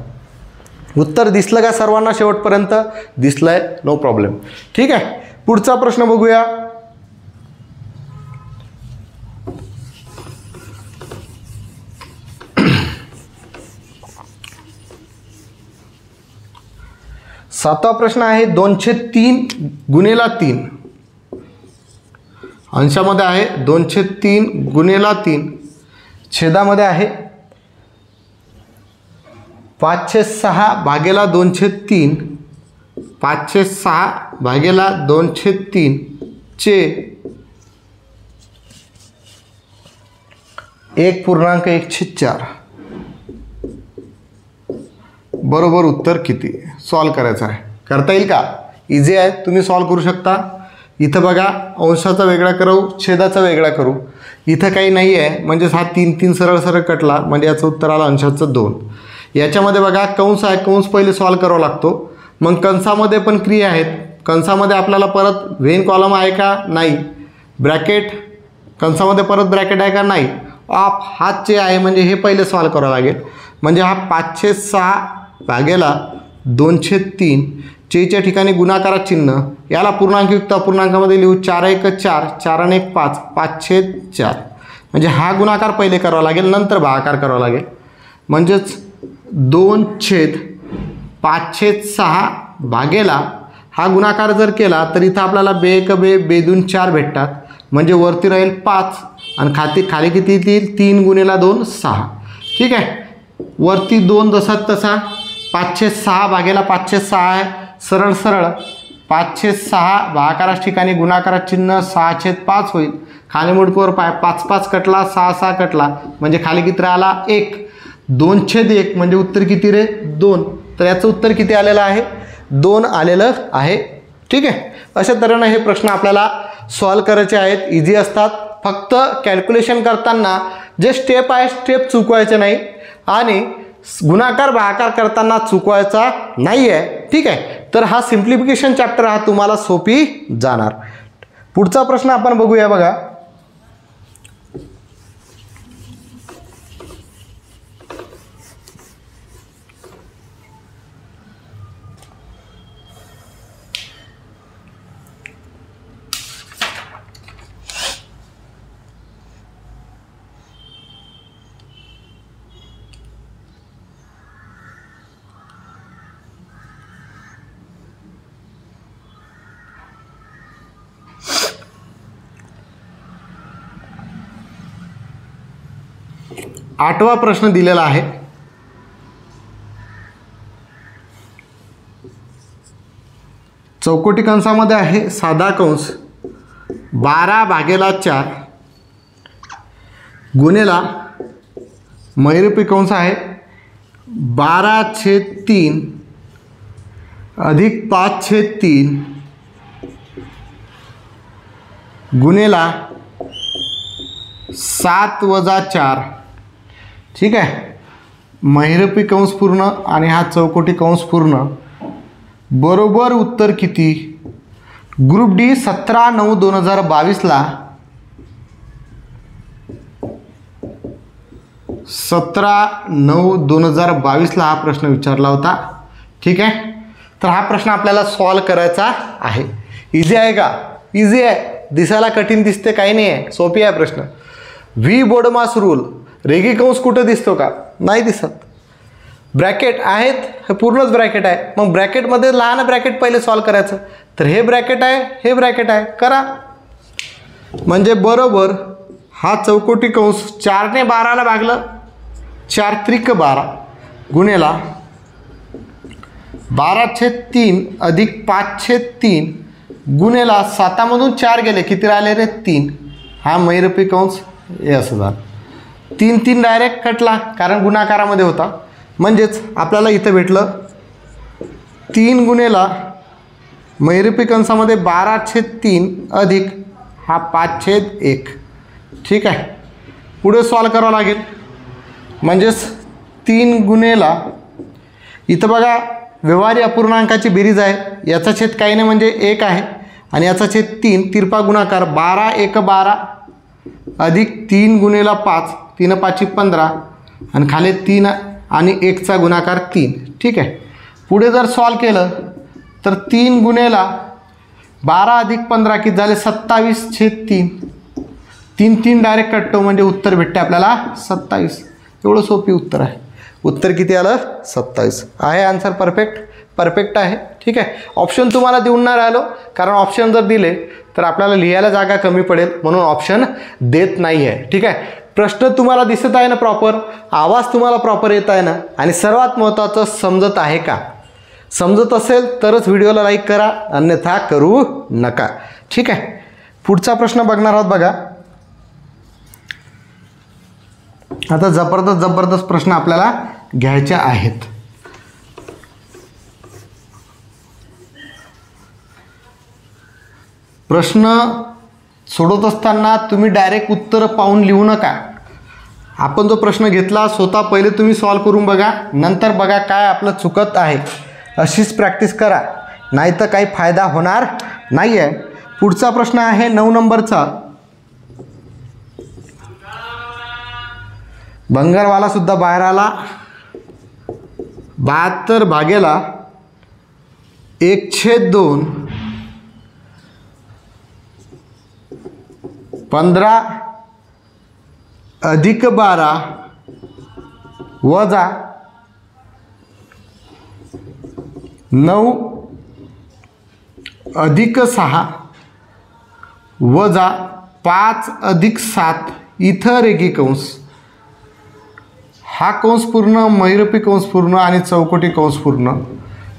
उत्तर दिसलं का सर्वांना शेवटपर्यंत, दिसलंय, नो प्रॉब्लेम. ठीक आहे, पुढचा प्रश्न बघूया. सातवा प्रश्न आहे 2/3 गुणेला 3. अंशामध्ये आहे 2/3 गुणेला 3, छेदामध्ये आहे 5/6 भागेला 2/3, 5/6 भागेला 2/3 चे 1.14. बरोबर उत्तर किती, सॉल्व करायचं आहे. करता येईल का, इझी आहे, तुम्ही सॉल्व करू शकता. इथं बघा अंशाचा वेगळा करू, छेदाचा वेगळा करू. इथं काही नाही आहे, म्हणजेच हा 3 सरळ सरळ कटला, म्हणजे याचं उत्तर आलं अंशाचं 2. याच्यामध्ये बघा कंस आहे, कंस पहिले सॉल्व करावा लागतो. मग कंसामध्ये पण क्रिया आहेत. कंसामध्ये आपल्याला परत व्हेन कॉलम आहे का, नाही. ब्रॅकेट, कंसामध्ये परत ब्रॅकेट आहे का, नाही. ऑफ हातचे आहे म्हणजे हे पहिले सॉल्व करावं लागेल. म्हणजे हा 506 भागेला 2/3 चेच्या ठिकाणी गुणाकारात चिन्ह, याला पूर्णांकयुक्त अपूर्णांकामध्ये लिहू. 4 1 4, 4 आणि 1 5, 5/4. म्हणजे हा गुणाकार पहिले करावा लागेल, नंतर भागाकार करावा लागेल. म्हणजेच 2/5/6 भागेला हा गुणाकार जर केला तर इथं आपल्याला 2 1 2, 2 2 4 भेटतात. म्हणजे वरती राहील 5 आणि खाली किती येतील, 3 × 2 6. ठीक आहे. वरती 2 जसा तसा, 506 भागेला 506 आहे. सरळ सरळ 506 भागाकाराच्या ठिकाणी गुणाकारात चिन्ह 6/5 होईल. खाली मुडकोर 5 5 कटला, 6 6 कटला, म्हणजे खाली किती राहिला, 1. 2/1 म्हणजे उत्तर किती रे, 2. तर याचं उत्तर किती आलेलं आहे, 2 आलेलं आहे. ठीक आहे. अशा तऱ्हेनं हे प्रश्न आपल्याला सॉल्व करायचे आहेत. इझी असतात. फक्त कॅल्क्युलेशन करताना जे स्टेप आहे स्टेप चुकवायचे नाही आणि गुणाकार भागाकार करताना चुकवायचा नाही आहे. ठीक आहे. तर हा सिम्प्लिफिकेशन चॅप्टर हा तुम्हाला सोपी जाणार. पुढचा प्रश्न आपण बघूया. बघा, आठवा प्रश्न दिलेला आहे. चौकोटी कंसामध्ये आहे साधा कंस 12/4 गुणेला महिरूपी कंस आहे 12/3 अधिक 5/3 गुणेला 7 - 4. ठीक आहे. महिरूपी कंस पूर्ण आणि हा चौकोटी कंस पूर्ण. बरोबर उत्तर किती. ग्रुप डी 17/9/2022ला 17/9/2022ला हा प्रश्न विचारला होता. ठीक आहे. तर हा प्रश्न आपल्याला सॉल्व करायचा आहे. इझी आहे का, इझी आहे. दिसायला कठीण दिसते, काही नाही आहे, सोपी आहे प्रश्न. व्ही बोडमास रूल, रेगी कंस कुठं दिसतो का, नाही दिसत. ब्रॅकेट आहेत, हे पूर्णच ब्रॅकेट आहे. मग ब्रॅकेटमध्ये लहान ब्रॅकेट पहिले सॉल्व करायचं. तर हे ब्रॅकेट आहे, हे ब्रॅकेट आहे, करा. म्हणजे बरोबर हा चौकोटी कंस 4 ने 12ला भागलं, 4 त्रिक 12 गुणेला 12/3 अधिक 5/3 गुणेला 7मधून 4 गेले, किती राहिले रे, 3. हा महिरूपी कंस हे असं झालं. 3 3 डायरेक्ट कटला कारण गुणाकारामध्ये होता. म्हणजेच आपल्याला इथं भेटलं 3 गुणेला महिरूपी कंसामध्ये 12/3 अधिक हा 5/1. ठीक आहे. पुढे सॉल्व करावं लागेल. म्हणजेच 3 गुणेला इथं बघा व्यवहारी अपूर्णांकाची बेरीज आहे. याचा छेद काही नाही म्हणजे 1 आहे आणि याचा छेद 3. तिरपा गुणाकार 12 1 12 अधिक 3 गुणेला 5, 3 5 15 आणि खाली 3 आणि 1चा गुणाकार 3. ठीक आहे. पुढे जर सॉल्व केलं तर 3 गुणेला 12 अधिक 15 किती झाले, 27/3. 3 3 डायरेक्ट कटतो म्हणजे उत्तर भेटते आपल्याला 27. एवढं सोपी उत्तर आहे. उत्तर किती आलं, 27 आहे. आन्सर परफेक्ट, परफेक्ट आहे. ठीक आहे. ऑप्शन तुम्हाला देऊन नाही राहिलो कारण ऑप्शन जर दिले तर आपल्याला लिहायला जागा कमी पडेल म्हणून ऑप्शन देत नाही आहे. ठीक आहे. प्रश्न तुम्हाला दिसत आहे ना प्रॉपर, आवाज तुम्हाला प्रॉपर येत आहे ना, आणि सर्वात महत्त्वाचं समजत आहे का. समजत असेल तरच व्हिडिओला लाईक करा, अन्यथा करू नका. ठीक आहे. पुढचा प्रश्न बघणार आहोत. बघा आता जबरदस्त प्रश्न आपल्याला घ्यायचे आहेत. प्रश्न सोडवत असताना तुम्ही डायरेक्ट उत्तर पाहून लिहू नका. आपण जो प्रश्न घेतला स्वतः पहिले तुम्ही सॉल्व करून बघा, नंतर बघा काय आपलं चुकत आहे. अशीच प्रॅक्टिस करा, नाही तर काही फायदा होणार नाही आहे. पुढचा प्रश्न आहे 9 नंबरचा. भंगारवाला सुद्धा बाहेर आला. 72 भागेला 1/2 15 अधिक 12 वजा 9 अधिक 6 वजा 5 अधिक 7 इथं रेघी कंस. हा कंस पूर्ण, महिरपी कंस पूर्ण आणि चौकटी कंस पूर्ण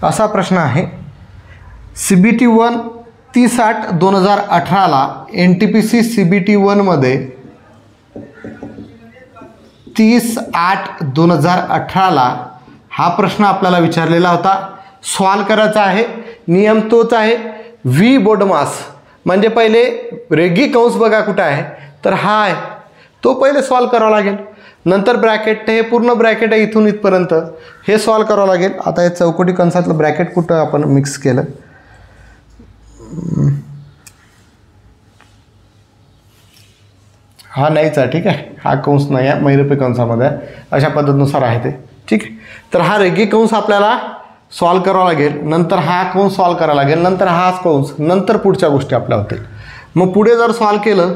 असा प्रश्न आहे. CBT 1 30/8/2018ला NTPC CBT 1मध्ये 30/8/2018ला हा प्रश्न आपल्याला विचारलेला होता. सॉल्व करायचा आहे. नियम तोच आहे. व्ही बोडमास म्हणजे पहिले रेघी कंस बघा कुठं आहे, तर हा आहे, तो पहिले सॉल्व करावा लागेल. नंतर ब्रॅकेट, हे पूर्ण ब्रॅकेट आहे इथून इथपर्यंत, हे सॉल्व करावं लागेल. आता हे चौकटी कंसातलं ब्रॅकेट कुठं आपण मिक्स केलं, हा नाहीच आहे. ठीक आहे, हा कंस नाही आहे, महिरपी कंसामध्ये आहे. अशा पद्धतीनुसार आहे ते. ठीक आहे, तर हा रेघी कंस आपल्याला सॉल्व करावा लागेल. नंतर हा कंस सॉल्व करावा लागेल. नंतर हाच कंस, नंतर पुढच्या गोष्टी आपल्या होतील. मग पुढे जर सॉल्व केलं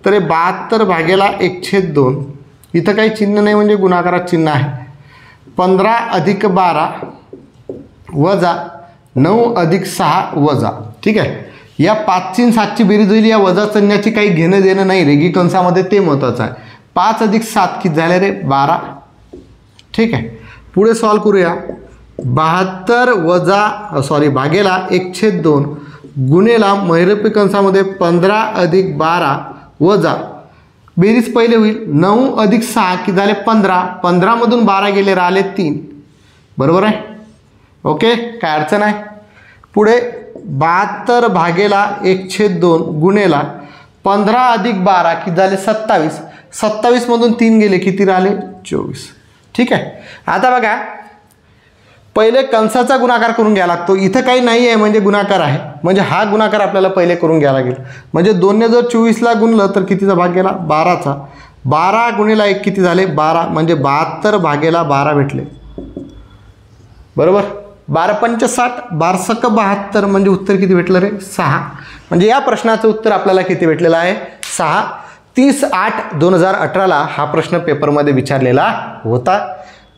तर हे 72 भागेला 1/2, इथं काही चिन्ह नाही म्हणजे गुणाकारात चिन्ह आहे. 15 अधिक 12 वजा 9 अधिक 6 वजा. ठीक आहे, या 5ची 7ची बेरीज होईल. या वजा चिन्हाची काही घेणं देणं नाही रेघी कंसामध्ये, ते महत्त्वाचं आहे. 5 अधिक 7 किती झाले रे? 12. ठीक आहे, पुढे सॉल्व करूया. 72 वजा भागेला 1/2 गुणेला महिरपी कंसामध्ये 15 अधिक 12 वजा, बेरीज पहिले होईल 9 अधिक 6 किती झाले? 15. 15मधून 12 गेले, राहिले 3. बरोबर आहे? ओके, काय अडचण आहे? पुढे 72 भागेला 1/2 गुणेला 15 अधिक 12 किती झाले? 27. 27मधून 3 गेले, किती राहिले? 24. ठीक आहे, आता बघा पहिले कंसाचा गुणाकार करून घ्यावा लागतो. इथं काही नाही आहे म्हणजे गुणाकार आहे, म्हणजे हा गुणाकार आपल्याला पहिले करून घ्यावा लागेल. म्हणजे 2ने जर 24ला गुणलं तर कितीचा भाग गेला? 12चा. 12 गुणिला 1 किती झाले? 12. म्हणजे 72 भागेला 12 भेटले. बरोबर, 12×5 = 60, 12×7 = 72, म्हणजे उत्तर किती भेटलं रे? 6. म्हणजे या प्रश्नाचं उत्तर आपल्याला किती भेटलेलं आहे? 6. 30/8/2018ला हा प्रश्न पेपरमध्ये विचारलेला होता.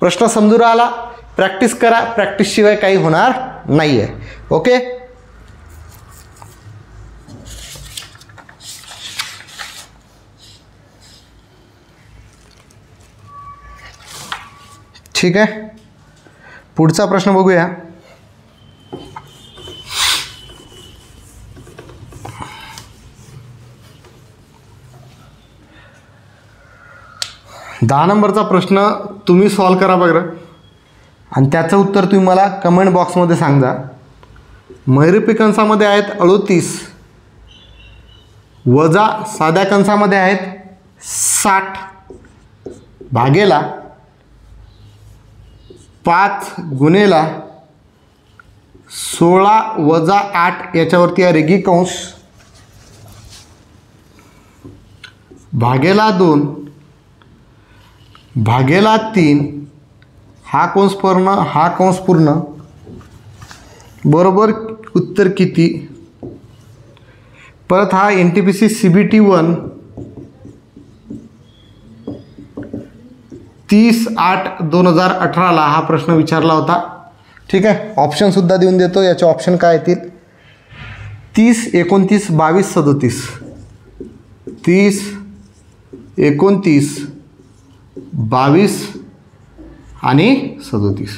प्रश्न समजून आला. प्रॅक्टिस करा, प्रॅक्टिसशिवाय काही होणार नाही आहे. ओके, ठीक आहे, पुढचा प्रश्न बघूया. दहा नंबरचा प्रश्न तुम्ही सॉल्व करा बरं, आणि त्याचं उत्तर तुम्ही मला कमेंट बॉक्समध्ये सांगा. महिरपी कंसामध्ये आहेत 38 वजा साध्या कंसामध्ये आहेत 60 भागेला 5 गुणेला 16 वजा 8 याच्यावरती आहे रेघी कंस भागेला 2 भागेला 3, हा कंस पूर्ण, हा कंस पूर्ण. बरोबर, उत्तर किती? परत हा NTPC CBT 1 30/8/2018ला हा प्रश्न विचारला होता. ठीक आहे, ऑप्शनसुद्धा देऊन देतो. याचे ऑप्शन काय येतील? 30, 29, 22, 37. 30, 29, 22 आणि 37.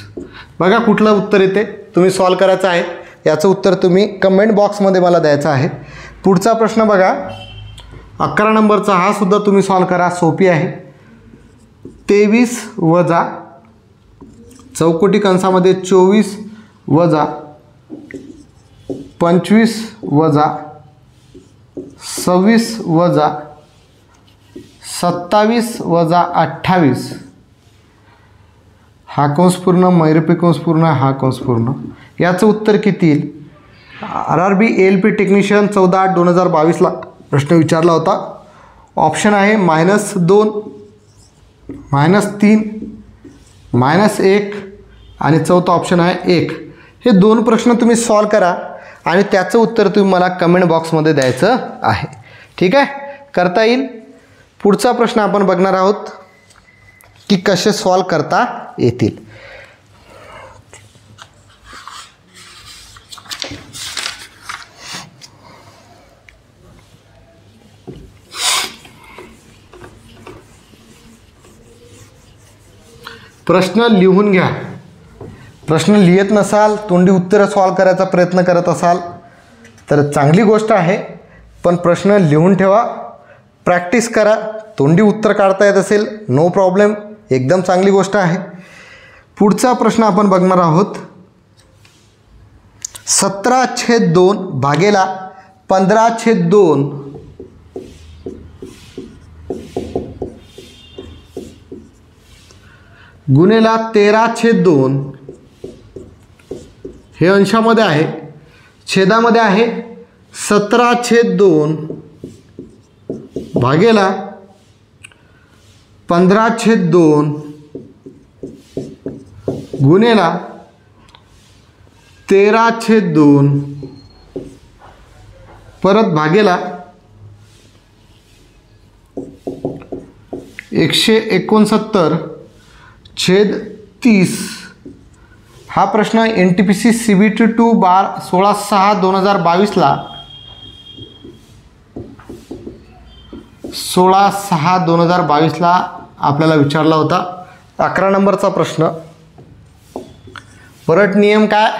बघा कुठलं उत्तर येते, तुम्ही सॉल्व करायचं आहे. याचं उत्तर तुम्ही कमेंट बॉक्समध्ये मला द्यायचं आहे. पुढचा प्रश्न बघा 11 नंबरचा, हा सुद्धा तुम्ही सॉल्व करा, सोपी आहे. 23 वजा चौकटी कंसामध्ये 24 वजा 25 वजा 26 वजा 27 वजा 28 हा कंस पूर्ण मैरपी कंस पूर्ण हा कंस पूर्ण, याचं उत्तर किती येईल? RRB ALP टेक्निशियन 14/8/2022ला प्रश्न विचारला होता. ऑप्शन आहे -2, -3, -1 आणि चौथा ऑप्शन आहे 1. हे दोन प्रश्न तुम्ही सॉल्व करा आणि त्याचं उत्तर तुम्ही मला कमेंट बॉक्समध्ये द्यायचं आहे. ठीक आहे, करता येईल. पुढचा प्रश्न आपण बघणार आहोत की कसे सॉल्व करता येतील. प्रश्न लिहून घ्या. प्रश्न लिहित नसाल, तोंडी उत्तरं सॉल्व करायचा प्रयत्न करत असाल तर चांगली गोष्ट आहे, पण प्रश्न लिहून ठेवा, प्रॅक्टिस करा. तोंडी उत्तर काढता येत असेल नो प्रॉब्लेम, एकदम चांगली गोष्ट आहे. पुढचा प्रश्न आपण बघणार आहोत. 17/2 भागेला 15/2 गुणेला 13/2 हे अंशामध्ये आहे, छेदामध्ये आहे 17/2 भागेला 15/2 गुणेला 13/2 परत भागेला 169/30. हा प्रश्न NTPC CBT 2 बार 16/6/2022ला 16/6/2022ला आपल्याला विचारला होता. 11 नंबरचा प्रश्न. परत नियम काय?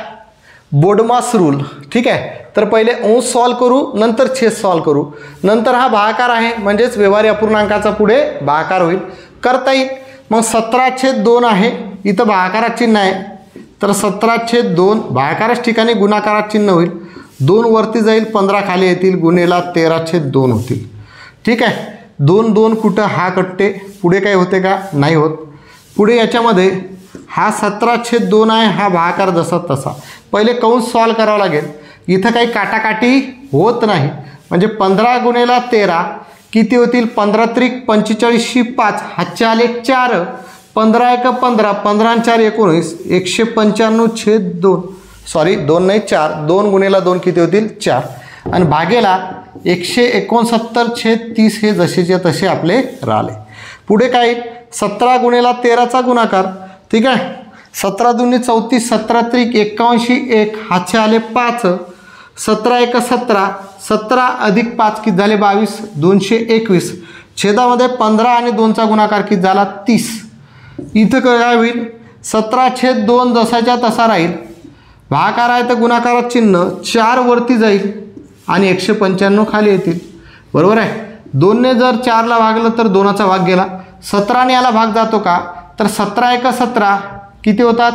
BODMAS rule. ठीक आहे, तर पहिले अंश सॉल्व करू, नंतर छेद सॉल्व करू, नंतर हा भागाकार आहे म्हणजेच व्यवहारी अपूर्णांकाचा पुढे भागाकार होईल, करता येईल. मग 17/2 आहे, इथं भागाकारात चिन्ह आहे, तर 17/2 भागाकाराच ठिकाणी गुणाकारात चिन्ह होईल, 2 वरती जाईल 15 खाली येतील, गुणेला 13/2 होतील. ठीक आहे, 2 2 कुठं हा कटते, पुढे काय होते का? नाही होत. पुढे याच्यामध्ये हा 17/2 आहे, हा भागाकार जसा तसा. पहिले कंस सॉल्व करावा लागेल. इथं काही काटाकाटी होत नाही, म्हणजे 15 गुणेला 13 किती होतील? 15 त्रिक 45 5, हातचे आले 4, 15 1 15, 15 4 19, 195/2 सॉरी 2 नाही 4, 2 गुणेला 2 किती होतील? 4 आणि भागेला 169/30 हे जसेच्या तसे आपले राहिले. पुढे काय? 17 गुणेला 13चा गुणाकार. ठीक आहे, 17 दूनी 34, 17 त्रिक 81 1, हातचे आले 5, 17 1 17, 17 अधिक 5 किती झाले? 22, 221. छेदामध्ये 15 आणि 2चा गुणाकार किती झाला? 30. इथं काय होईल? 17/2 जसाच्या तसा राहील, भागाकार आहे तर गुणाकारात चिन्ह, 4 वरती जाईल आणि 195 खाली येतील. बरोबर आहे. 2ने जर 4ला भागलं तर 2चा भाग गेला. 17ने याला भाग जातो का? तर 17 1 17 किती होतात?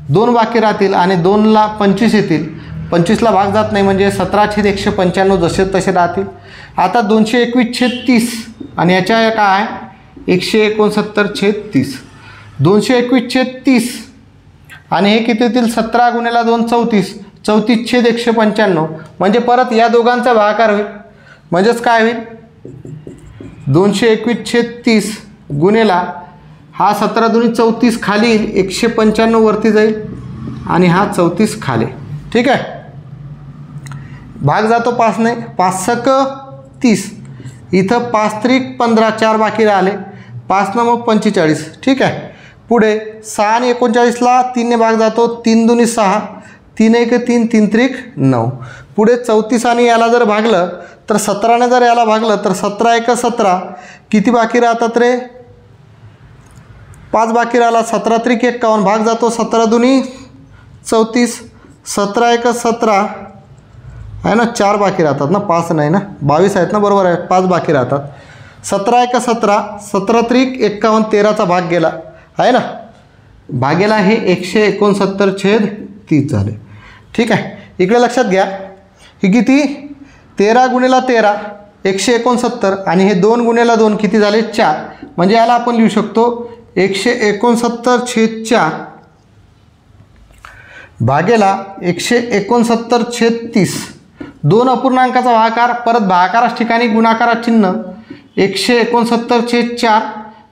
2 बाकी राहतील आणि 2ला 25 येतील. 25ला भाग जात नाही म्हणजे 17/195 जसे तसे राहतील. आता 221/30 आणि याच्या काय? 169/30. 221/30 आणि हे किती होतील? 17 गुणेला 2 34, 34/195 म्हणजे परत या दोघांचा भागाकार होईल. म्हणजेच काय होईल? 221/30 गुणेला हा 17 दूनी 34 खाली येईल, 195 वरती जाईल आणि हा 34 खाली. ठीक आहे, भाग जातो 5 ने, 5 सक 30, इथं 5 त्रिक 15, 4 बाकी राहिले, 5 मग 45. ठीक आहे, पुढे 6 आणि 39ला 3ने भाग जातो, 3 दूनी 6, 3 1 3, 3 त्रिक 9. पुढे 34 आणि याला जर भागलं तर 17ने जर याला भागलं तर 17 1 17 किती बाकी राहतात रे? 5 बाकी राहिला. 17 त्रिक 51 भाग जातो, 17 दूनी 34, 17 1 17 आहे ना, 4 बाकी राहतात ना, 5 नाही ना, 22 आहेत ना, बरोबर आहे, 5 बाकी राहतात. 17 1 17, 17 त्रिक 51, 13चा भाग गेला आहे ना, भागेला हे 169/30 झाले. ठीक आहे, इकडे लक्षात घ्या, ही किती? 13 गुणेला 13 169 आणि हे 2 गुणिले 2 किती झाले 4, म्हणजे याला आपण लिहू शकतो 169/4 भागेला 169/30. 2 अपूर्णांकाचा भागाकार, परत भागाकाराच्या ठिकाणी गुणाकारात चिन्ह, 169/4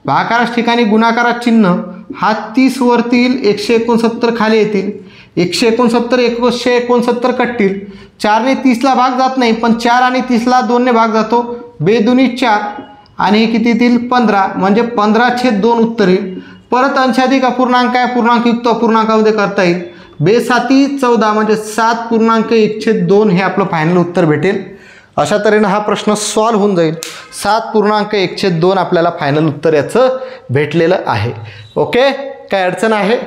भागाकाराच्या ठिकाणी गुणाकारात चिन्ह, हा 30 वरती येईल, 169 खाली येतील, 169 कटतील, 4ने 30ला भाग जात नाही, पण 4 आणि 30ला 2ने भाग जातो, बेदुनी 4 आणि हे किती येतील 15, म्हणजे 15/2 उत्तर येईल. परत अंशाधिक अपूर्णांक आहे, पूर्णांकयुक्त अपूर्णांकामध्ये करता येईल, बेसाती 14 म्हणजे 7.1/2 हे आपलं फायनल उत्तर भेटेल. अशा तऱ्हेने हा प्रश्न सॉल्व्ह होऊन जाईल. 7.1/2 आपल्याला फायनल उत्तर याचं भेटलेलं आहे. ओके, काय अडचण आहे?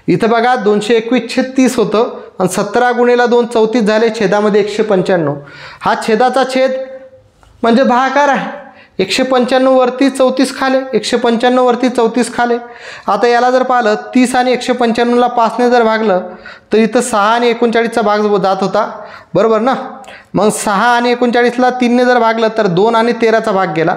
इथं बघा 221/30 होतं आणि 17 गुणिले 2 34 झाले, छेदामध्ये 195. हा छेदाचा छेद म्हणजे भागाकार आहे. 195 वरती 34 खाले, 195 वरती 34 खाले. आता याला जर पाहिलं 30 आणि 195ला 5ने जर भागलं तर इथं 6 आणि 39चा भाग जात होता, बरोबर ना. मग 6 आणि 39ला 3ने जर भागलं तर 2 आणि 13चा भाग गेला.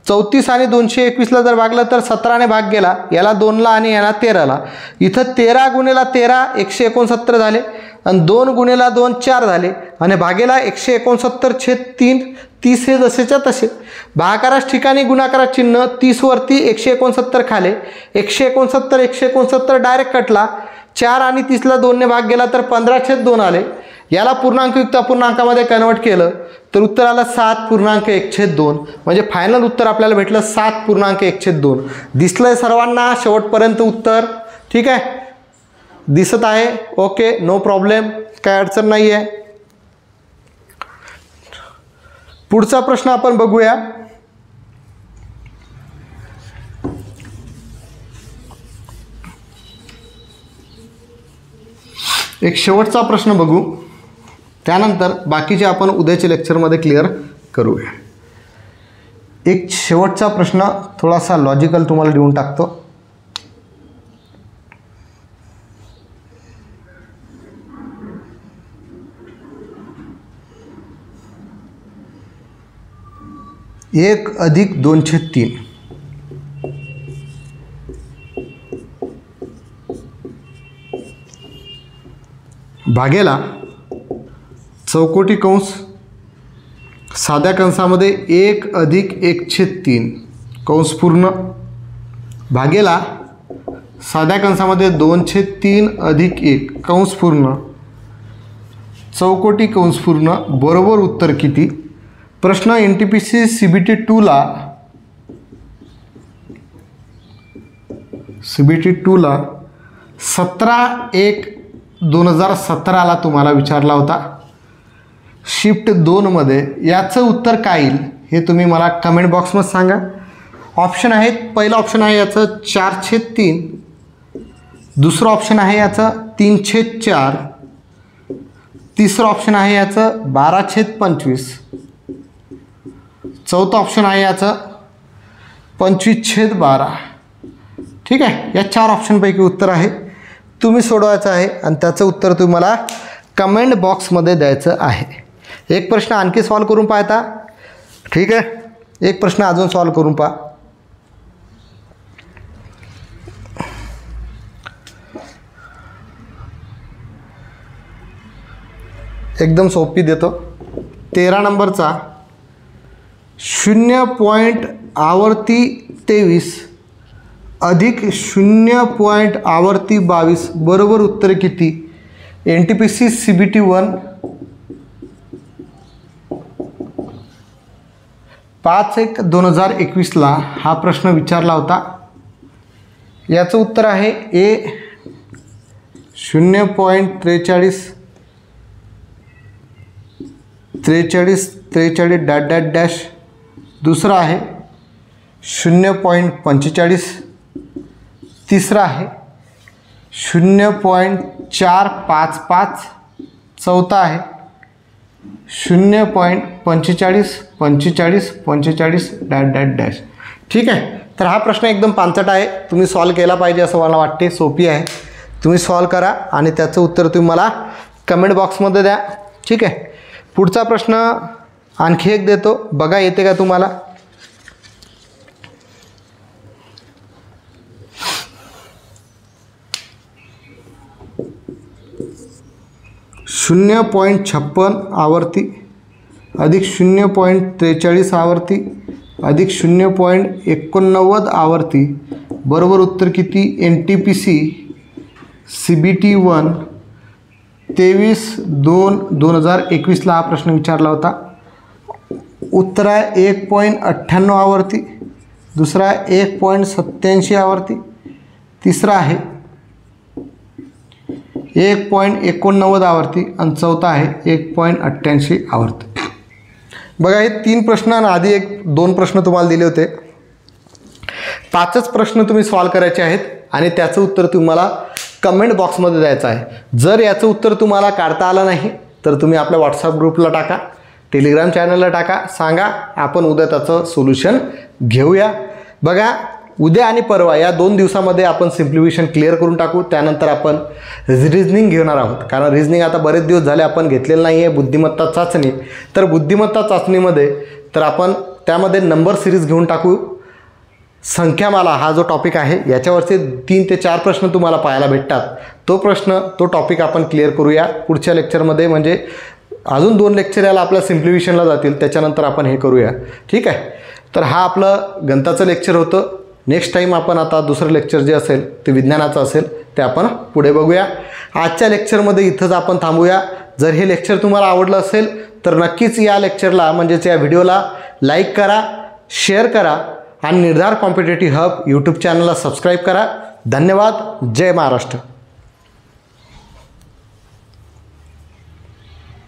34 आणि 221ला जर भागलं तर 17ने भाग गेला, याला 2ला आणि याला 13ला. इथं 13 गुणिले 13 169 झाले आणि 2 गुणिले 2 4 झाले आणि भागेला 169/3. 30 हे जसेच्या तसे. भागाकाराच्या ठिकाणी गुणाकारात चिन्ह, 30 वरती 169 खाले, 169 डायरेक्ट कटला, 4 आणि 30ला 2ने भाग गेला तर 15/2 आले. याला पूर्णांकयुक्त अपूर्णांकामध्ये कन्वर्ट केलं तर उत्तर आलं 7.1/2, म्हणजे फायनल उत्तर आपल्याला भेटलं 7.1/2. दिसलंय सर्वांना शेवटपर्यंत उत्तर? ठीक आहे, दिसत आहे? ओके, नो प्रॉब्लेम, काय अडचण नाही आहे. पुढचा प्रश्न आपण बघूया. एक शेवटचा प्रश्न बघू, त्यानंतर बाकीचे आपण उद्याच्या लेक्चरमध्ये क्लिअर करूया. एक शेवटचा प्रश्न थोडासा लॉजिकल तुम्हाला देऊन टाकतो. एक अधिक 2/3 भागेला चौकोटी कंस साध्या कंसामध्ये 1 अधिक 1/3 कंस पूर्ण भागेला साध्या कंसामध्ये 2/3 अधिक 1 कंस पूर्ण चौकोटी कंस पूर्ण बरोबर उत्तर किती? प्रश्न NTPC CBT 2ला 17/1/2017ला तुम्हाला विचारला होता. शिफ्ट 2 मध्ये याचं उत्तर काय येईल हे तुम्ही मला कमेंट बॉक्समध्ये सांगा. ऑप्शन आहेत, पहिला ऑप्शन आहे याचं 4/3, दुसरं ऑप्शन आहे याचं 3/4, तिसरं ऑप्शन आहे याचं 12/25, चौथं ऑप्शन आहे याचं 25/12. ठीक आहे, या 4 ऑप्शनपैकी उत्तर आहे, तुम्ही सोडवायचं आहे आणि त्याचं उत्तर तुम्हाला कमेंट बॉक्समध्ये द्यायचं आहे. एक प्रश्न आणखी सॉल्व करून पाहता. ठीक आहे, एक प्रश्न अजून सॉल्व करून पहा. एकदम सोपी देतो. 13 नंबरचा 0.23 अधिक 0.22 बरोबर उत्तर किती? NTPC CBT 1 5/1/2021ला हा प्रश्न विचारला होता. याचं उत्तर आहे A 0.43 .. दुसरा आहे 0.45, तिसरा आहे 0.455, चौथा आहे 0.45 .. ठीक आहे, तर हा प्रश्न एकदम पांचट आहे, तुम्ही सॉल्व केला पाहिजे असं मला वाटते. सोपी आहे, तुम्ही सॉल्व करा आणि त्याचं उत्तर तुम्ही मला कमेंट बॉक्समध्ये द्या. ठीक आहे, पुढचा प्रश्न आणखी एक देतो, बघा येते का तुम्हाला. .56 आवर्ती अधिक 0.43 आवर्ती अधिक 0.89 आवर्ती बरोबर उत्तर किती. NTPC CBT 1 23/2/2021 हा प्रश्न विचारला होता. उत्तर आहे 1.98 आवर्ती, दुसरा आहे 1.87 आवर्ती, तिसरा आहे 1.89 आवर्ती आणि चौथा आहे 1.88 आवर्ती. बघा हे 3 प्रश्न आणि आधी 2 प्रश्न तुम्हाला दिले होते. 5च प्रश्न तुम्ही सॉल्व करायचे आहेत आणि त्याचं उत्तर तुम्हाला कमेंट बॉक्समध्ये द्यायचं आहे. जर याचं उत्तर तुम्हाला काढता आलं नाही तर तुम्ही आपल्या व्हॉट्सअप ग्रुपला टाका, टेलिग्राम चॅनलला टाका, सांगा, आपण उद्या त्याचं सोल्युशन घेऊया. बघा उद्या आणि परवा या 2 दिवसामध्ये आपण सिम्प्लिफिकेशन क्लिअर करून टाकू. त्यानंतर आपण रिजनिंग घेणार आहोत, कारण रिजनिंग आता बरेच दिवस झाले आपण घेतलेलं नाही आहे. बुद्धिमत्ता चाचणी, तर बुद्धिमत्ता चाचणीमध्ये तर आपण त्यामध्ये नंबर सिरीज घेऊन टाकू. संख्यामाला हा जो टॉपिक आहे याच्यावरचे 3 ते 4 प्रश्न तुम्हाला पाहायला भेटतात. तो टॉपिक आपण क्लिअर करूया पुढच्या लेक्चरमध्ये. म्हणजे अजून 2 लेक्चर याला आपल्या सिम्प्लिफिकेशनला जातील, त्याच्यानंतर आपण हे करूया. ठीक आहे. तर हा आपलं गणिताचं लेक्चर होतं. नेक्स्ट टाईम आपण आता दुसरं लेक्चर जे असेल ते विज्ञानाचं असेल, ते आपण पुढे बघूया. आजच्या लेक्चरमध्ये इथंच आपण थांबूया. जर हे लेक्चर तुम्हाला आवडलं असेल तर नक्कीच या लेक्चरला म्हणजेच या व्हिडिओला लाईक करा, शेअर करा आणि निर्धार कॉम्पिटेटिव्ह हब यूट्यूब चॅनलला सबस्क्राईब करा. धन्यवाद. जय महाराष्ट्र.